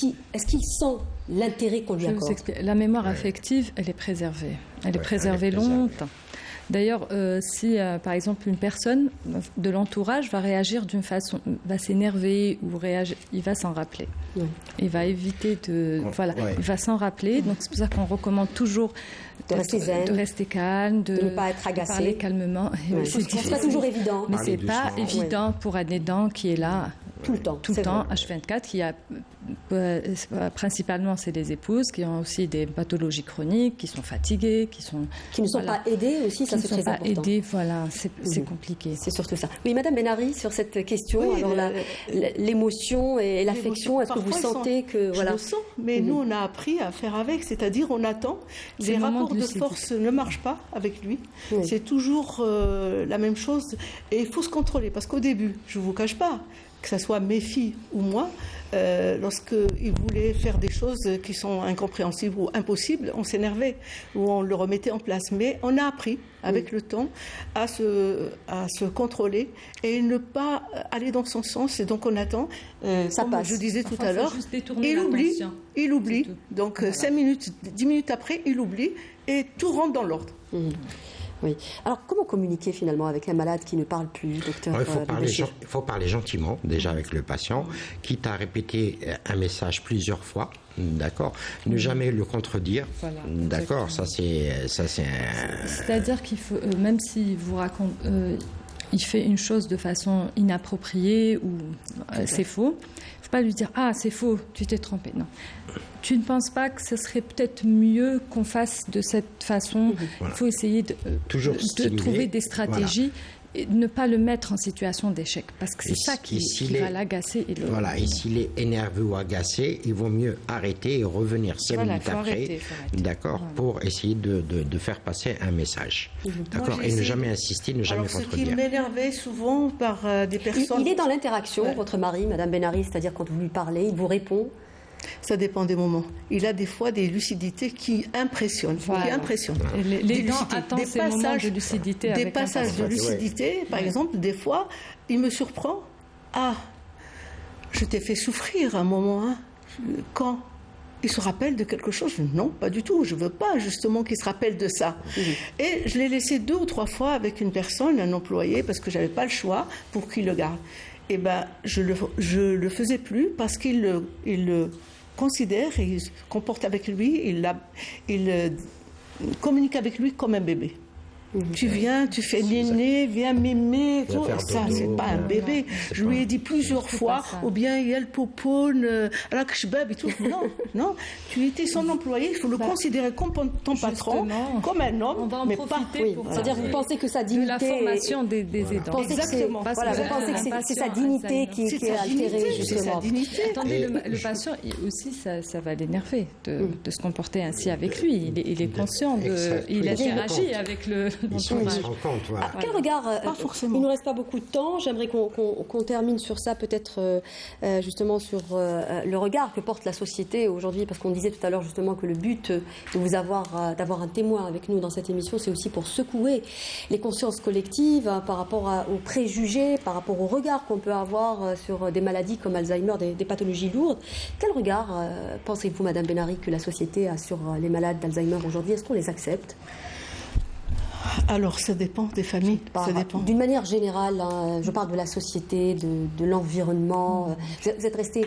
[SPEAKER 1] qu'il sent l'intérêt qu'on lui accorde?
[SPEAKER 2] La mémoire affective, elle est préservée. Elle est préservée longtemps. D'ailleurs, si par exemple une personne de l'entourage va réagir d'une façon, va s'énerver ou réagir, il va s'en rappeler. Oui. Il va éviter de, il va s'en rappeler. Donc c'est pour ça qu'on recommande toujours
[SPEAKER 1] de rester zen,
[SPEAKER 2] de rester calme, de
[SPEAKER 1] ne pas être agacé,
[SPEAKER 2] parler calmement.
[SPEAKER 1] Oui. C'est pas toujours évident.
[SPEAKER 2] Mais c'est pas évident pour un aidant qui est là.
[SPEAKER 1] Tout le temps,
[SPEAKER 2] H24, qui a principalement c'est les épouses qui ont aussi des pathologies chroniques, qui sont fatiguées,
[SPEAKER 1] qui ne sont pas aidées aussi, ça c'est très important.
[SPEAKER 2] Qui ne sont pas aidées, voilà, c'est compliqué.
[SPEAKER 1] C'est surtout ça. Oui, Madame Benari, sur cette question, alors l'émotion et l'affection, est-ce que vous sentez que
[SPEAKER 4] je le sens, mais nous on a appris à faire avec, c'est-à-dire on attend. Les rapports de force ne marchent pas avec lui. Oui. C'est toujours la même chose et il faut se contrôler parce qu'au début, je ne vous cache pas, que ce soit mes filles ou moi, lorsqu'ils voulaient faire des choses qui sont incompréhensibles ou impossibles, on s'énervait ou on le remettait en place. Mais on a appris, avec le temps, à se contrôler et ne pas aller dans son sens. Et donc on attend,
[SPEAKER 1] ça passe.
[SPEAKER 4] Je disais tout à l'heure, il oublie. Donc 5 minutes, 10 minutes après, il oublie et tout rentre dans l'ordre.
[SPEAKER 1] Oui. Alors, comment communiquer finalement avec un malade qui ne parle plus, docteur?
[SPEAKER 3] Il faut parler gentiment déjà avec le patient, quitte à répéter un message plusieurs fois. D'accord. Ne jamais le contredire. Voilà, d'accord. Ça c'est.
[SPEAKER 2] C'est-à-dire qu'il faut, même s'il vous raconte, il fait une chose de façon inappropriée ou c'est faux. Il ne faut pas lui dire c'est faux, tu t'es trompé. Non. Tu ne penses pas que ce serait peut-être mieux qu'on fasse de cette façon? Voilà. Il faut essayer de trouver des stratégies et ne pas le mettre en situation d'échec, parce que c'est ça qui va l'agacer.
[SPEAKER 3] Et s'il est énervé ou agacé, il vaut mieux arrêter et revenir 5 minutes après, d'accord, pour essayer de faire passer un message. D'accord. Et ne jamais insister, ne jamais contredire.
[SPEAKER 4] Ce qui m'énervait souvent par des personnes...
[SPEAKER 1] Il est dans l'interaction, votre mari, Madame Benari, c'est-à-dire quand vous lui parlez, il vous répond?
[SPEAKER 4] Ça dépend des moments. Il a des fois des lucidités qui impressionnent.
[SPEAKER 2] Les gens attendent ces moments de lucidité.
[SPEAKER 4] Des passages de lucidité, par exemple, des fois, il me surprend. Je t'ai fait souffrir un moment. Quand il se rappelle de quelque chose? Non, pas du tout. Je ne veux pas justement qu'il se rappelle de ça. Et je l'ai laissé 2 ou 3 fois avec une personne, un employé, parce que je n'avais pas le choix pour qu'il le garde. Eh ben, je le faisais plus parce qu'il le considère et il se comporte avec lui, il communique avec lui comme un bébé. Tu viens, tu fais néné, viens mémé, ça c'est pas un bébé. Je lui ai dit plusieurs fois, ou bien il y a le popone, rakshbab et tout. Non, tu étais son employé, il faut le considérer comme ton patron, comme un homme, mais pas.
[SPEAKER 1] C'est-à-dire vous pensez que sa dignité,
[SPEAKER 2] de la formation des aidants.
[SPEAKER 1] Exactement. Vous pensez que c'est sa dignité qui est altérée justement.
[SPEAKER 2] Attendez, le patient aussi, ça va l'énerver de se comporter ainsi avec lui. Il est conscient il interagit avec le.
[SPEAKER 1] Quel regard, il ne nous reste pas beaucoup de temps, j'aimerais qu'on termine sur ça, peut-être justement sur le regard que porte la société aujourd'hui, parce qu'on disait tout à l'heure justement que le but d'avoir un témoin avec nous dans cette émission, c'est aussi pour secouer les consciences collectives par rapport aux préjugés, par rapport au regard qu'on peut avoir sur des maladies comme Alzheimer, des pathologies lourdes. Quel regard pensez-vous, Madame Benari, que la société a sur les malades d'Alzheimer aujourd'hui? Est-ce qu'on les accepte?
[SPEAKER 4] Alors, ça dépend des familles. Ça dépend.
[SPEAKER 1] D'une manière générale, je parle de la société, de l'environnement. Vous êtes resté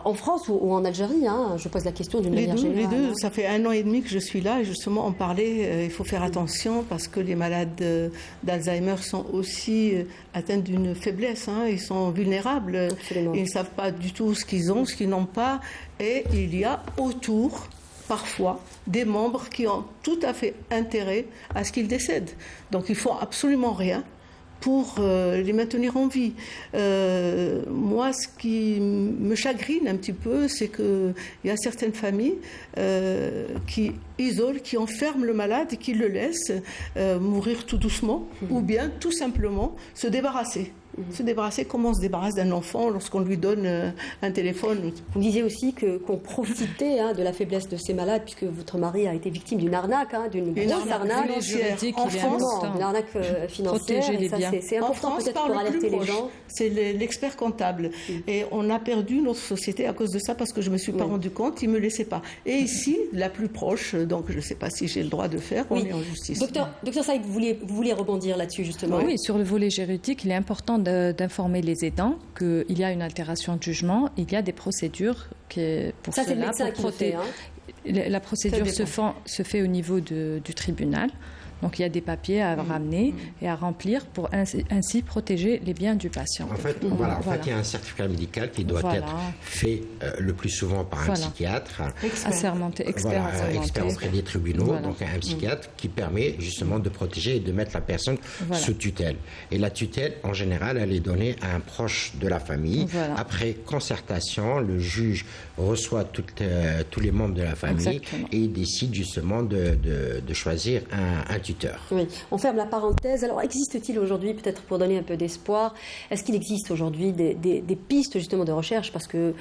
[SPEAKER 1] en France ou en Algérie, je pose la question d'une manière générale.
[SPEAKER 4] Les deux, ça fait 1 an et demi que je suis là et justement on parlait, il faut faire attention parce que les malades d'Alzheimer sont aussi atteints d'une faiblesse, ils sont vulnérables.
[SPEAKER 1] Absolument.
[SPEAKER 4] Ils ne savent pas du tout ce qu'ils ont, ce qu'ils n'ont pas, et il y a autour parfois des membres qui ont tout à fait intérêt à ce qu'ils décèdent. Donc ils ne font absolument rien pour les maintenir en vie. Moi, ce qui me chagrine un petit peu, c'est qu'il y a certaines familles qui isolent, qui enferment le malade et qui le laissent mourir tout doucement, ou bien tout simplement se débarrasser. Se débarrasser comme on se débarrasse d'un enfant lorsqu'on lui donne un téléphone.
[SPEAKER 1] Vous disiez aussi qu'on profitait de la faiblesse de ces malades, puisque votre mari a été victime d'une arnaque, d'une grosse arnaque
[SPEAKER 2] juridique,
[SPEAKER 1] en France, une arnaque financière.
[SPEAKER 2] Protéger les biens.
[SPEAKER 1] C'est important peut-être pour alerter les gens.
[SPEAKER 4] C'est l'expert comptable. Et on a perdu notre société à cause de ça, parce que je ne me suis pas rendu compte, il ne me laissait pas. Et ici, la plus proche, donc je ne sais pas si j'ai le droit de faire, on est en justice.
[SPEAKER 1] Docteur Saïd, vous vouliez rebondir là-dessus justement.
[SPEAKER 2] Oui, sur le volet juridique, il est important d'informer les aidants qu'il y a une altération de jugement, il y a des procédures pour
[SPEAKER 1] ça,
[SPEAKER 2] cela.
[SPEAKER 1] C'est le médecin qui le fait.
[SPEAKER 2] La procédure se fait au niveau du tribunal. Donc il y a des papiers à ramener et à remplir pour ainsi protéger les biens du patient.
[SPEAKER 3] En fait, il y a un certificat médical qui doit être fait le plus souvent par un psychiatre.
[SPEAKER 2] Assermenté, expert
[SPEAKER 3] auprès des tribunaux, donc un psychiatre qui permet justement de protéger et de mettre la personne sous tutelle. Et la tutelle, en général, elle est donnée à un proche de la famille. Après concertation, le juge reçoit tous les membres de la famille et il décide justement de choisir un tuteur.
[SPEAKER 1] Oui, on ferme la parenthèse. Alors, existe-t-il aujourd'hui, peut-être pour donner un peu d'espoir, est-ce qu'il existe aujourd'hui des pistes justement de recherche? Parce que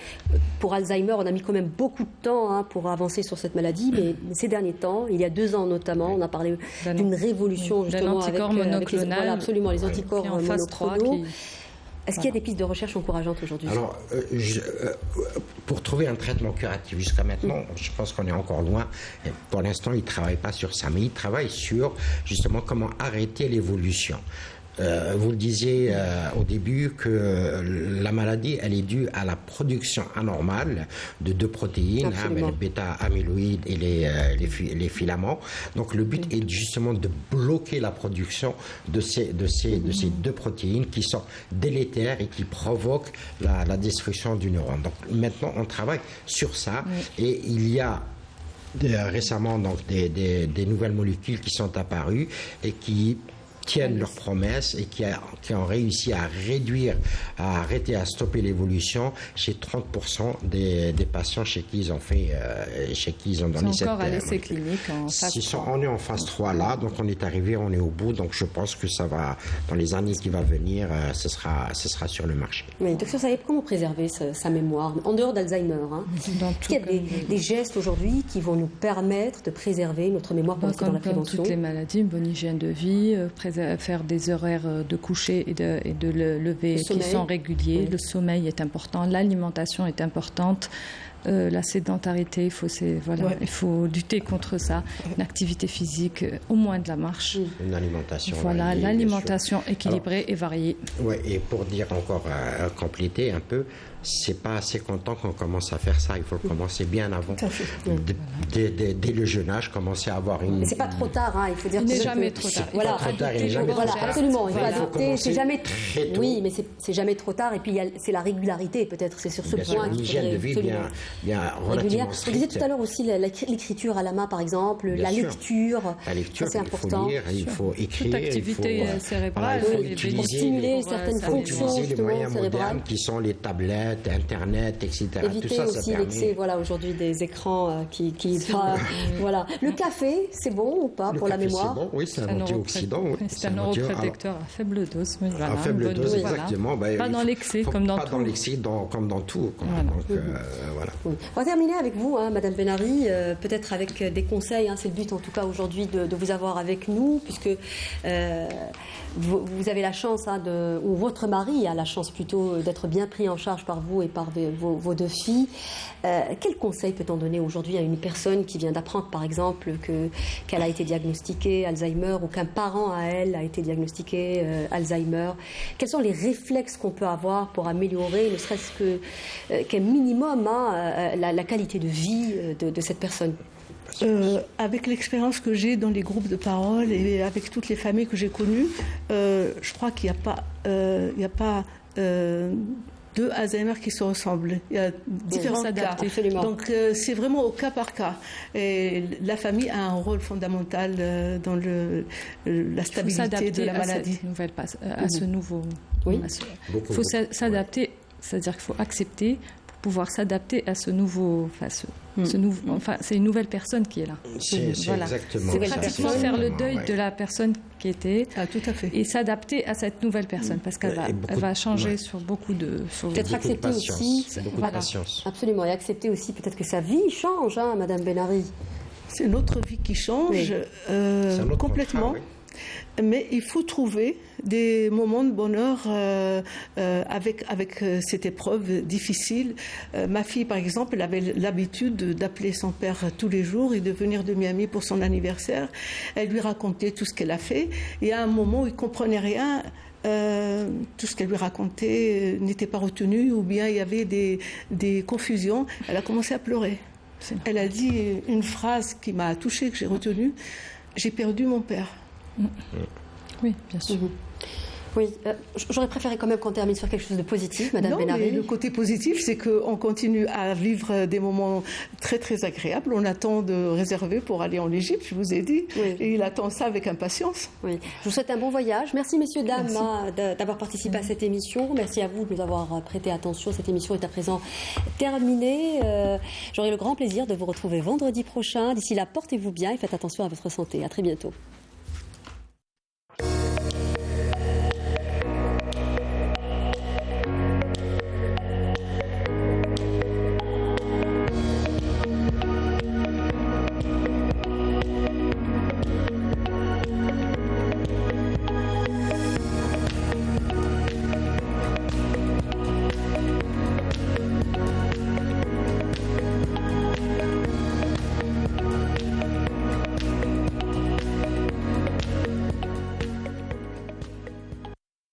[SPEAKER 1] pour Alzheimer, on a mis quand même beaucoup de temps pour avancer sur cette maladie, mais ces derniers temps, il y a 2 ans notamment, on a parlé d'une révolution justement avec les anticorps monoclonaux. Est-ce qu'il y a des pistes de recherche encourageantes aujourd'hui?
[SPEAKER 3] Alors, pour trouver un traitement curatif, jusqu'à maintenant, je pense qu'on est encore loin. Et pour l'instant, ils ne travaillent pas sur ça, mais ils travaillent sur, justement, comment arrêter l'évolution. Vous le disiez au début que la maladie, elle est due à la production anormale de 2 protéines, le bêta-amyloïde et les filaments. Donc le but est justement de bloquer la production de ces 2 protéines qui sont délétères et qui provoquent la destruction du neurone. Donc maintenant, on travaille sur ça et il y a récemment donc des nouvelles molécules qui sont apparues et qui tiennent leurs promesses et qui ont réussi à réduire, à arrêter, à stopper l'évolution chez 30% des patients chez qui ils ont fait, chez qui ils ont donné cette...
[SPEAKER 2] C'est encore à l'essai clinique en phase 3.
[SPEAKER 3] On est en phase 3 là, donc on est arrivé, on est au bout, donc je pense que ça va, dans les années qui vont venir, ce sera sur le marché.
[SPEAKER 1] Oui, docteur Saïd, comment préserver sa mémoire, en dehors d'Alzheimer Est-ce qu'il y a des gestes aujourd'hui qui vont nous permettre de préserver notre mémoire pour rester dans la prévention?
[SPEAKER 2] Comme toutes les maladies, une bonne hygiène de vie, faire des horaires de coucher et de lever qui sont réguliers. Le sommeil est important, l'alimentation est importante. La sédentarité, il faut lutter contre ça. Une activité physique, au moins de la marche.
[SPEAKER 3] Une alimentation.
[SPEAKER 2] L'alimentation équilibrée et variée.
[SPEAKER 3] Oui, et pour dire encore, compléter un peu, c'est pas assez content qu'on commence à faire ça. Il faut commencer bien avant. Dès le jeune âge, commencer à avoir une...
[SPEAKER 1] Mais c'est pas trop tard, il faut dire.
[SPEAKER 2] Il n'est jamais trop tard.
[SPEAKER 1] Absolument. Il faut adopter. C'est jamais... Oui, mais c'est jamais trop tard. Et puis c'est la régularité, peut-être. C'est sur ce point
[SPEAKER 3] qu'il faudrait... Une hygiène de vie bien relativement stricte.
[SPEAKER 1] Vous disiez tout à l'heure aussi l'écriture à la main, par exemple, la lecture.
[SPEAKER 3] La lecture,
[SPEAKER 1] c'est important.
[SPEAKER 3] Il faut écrire.
[SPEAKER 2] Toute activité cérébrale.
[SPEAKER 1] Pour stimuler certaines fonctions
[SPEAKER 3] utiliser les moyens modernes qui sont les tablettes, Internet, etc.
[SPEAKER 1] Éviter
[SPEAKER 3] tout ça,
[SPEAKER 1] aussi l'excès, aujourd'hui des écrans qui voilà. Le café, c'est bon ou pas pour la mémoire?
[SPEAKER 3] C'est bon, oui, c'est un antioxydant.
[SPEAKER 2] C'est un neuroprotecteur à faible dose.
[SPEAKER 3] À faible dose, exactement.
[SPEAKER 2] Pas dans l'excès, comme dans tout.
[SPEAKER 3] Pas dans l'excès, comme dans tout. Donc, voilà.
[SPEAKER 1] On va terminer avec vous, Madame Benari, peut-être avec des conseils. C'est le but, en tout cas, aujourd'hui, de vous avoir avec nous, puisque vous avez la chance, ou votre mari a la chance plutôt d'être bien pris en charge par vous et par vos 2 filles. Quel conseil peut-on donner aujourd'hui à une personne qui vient d'apprendre, par exemple, qu'elle a été diagnostiquée Alzheimer ou qu'un parent à elle a été diagnostiqué Alzheimer? Quels sont les réflexes qu'on peut avoir pour améliorer, ne serait-ce qu'un minimum, la qualité de vie de cette personne?
[SPEAKER 4] Avec l'expérience que j'ai dans les groupes de parole et avec toutes les familles que j'ai connues, je crois qu'il n'y a pas 2 Alzheimer qui se ressemblent. Il y a différents cas.
[SPEAKER 1] Absolument.
[SPEAKER 4] Donc c'est vraiment au cas par cas. Et la famille a un rôle fondamental dans la stabilité de la maladie.
[SPEAKER 2] À ce nouveau.
[SPEAKER 1] Oui.
[SPEAKER 2] Il faut s'adapter, c'est-à-dire qu'il faut accepter pouvoir s'adapter à ce nouveau, c'est une nouvelle personne qui est là.
[SPEAKER 3] C'est exactement
[SPEAKER 2] c'est
[SPEAKER 3] ça.
[SPEAKER 2] pratiquement faire le deuil de la personne qui était
[SPEAKER 4] tout à fait.
[SPEAKER 2] et s'adapter à cette nouvelle personne parce qu'elle va changer sur beaucoup de...
[SPEAKER 1] Peut-être accepter aussi...
[SPEAKER 3] Beaucoup de patience.
[SPEAKER 1] Absolument, et accepter aussi peut-être que sa vie change, hein, Madame Benari.
[SPEAKER 4] C'est notre vie qui change complètement.
[SPEAKER 3] Contrat, oui.
[SPEAKER 4] Mais il faut trouver des moments de bonheur avec cette épreuve difficile. Ma fille, par exemple, elle avait l'habitude d'appeler son père tous les jours et de venir de Miami pour son anniversaire. Elle lui racontait tout ce qu'elle a fait. Et à un moment où il ne comprenait rien, tout ce qu'elle lui racontait n'était pas retenu ou bien il y avait des confusions. Elle a commencé à pleurer. Elle a dit une phrase qui m'a touchée, que j'ai retenue. J'ai perdu mon père.
[SPEAKER 2] Oui, bien sûr.
[SPEAKER 1] Oui, j'aurais préféré quand même qu'on termine sur quelque chose de positif, Madame Benari.
[SPEAKER 4] Le côté positif, c'est qu'on continue à vivre des moments très très agréables. On attend de réserver pour aller en Égypte, je vous ai dit, et il attend ça avec impatience.
[SPEAKER 1] Oui. Je vous souhaite un bon voyage. Merci messieurs, dames, d'avoir participé à cette émission. Merci à vous de nous avoir prêté attention. Cette émission est à présent terminée. J'aurai le grand plaisir de vous retrouver vendredi prochain. D'ici là, portez-vous bien et faites attention à votre santé. À très bientôt.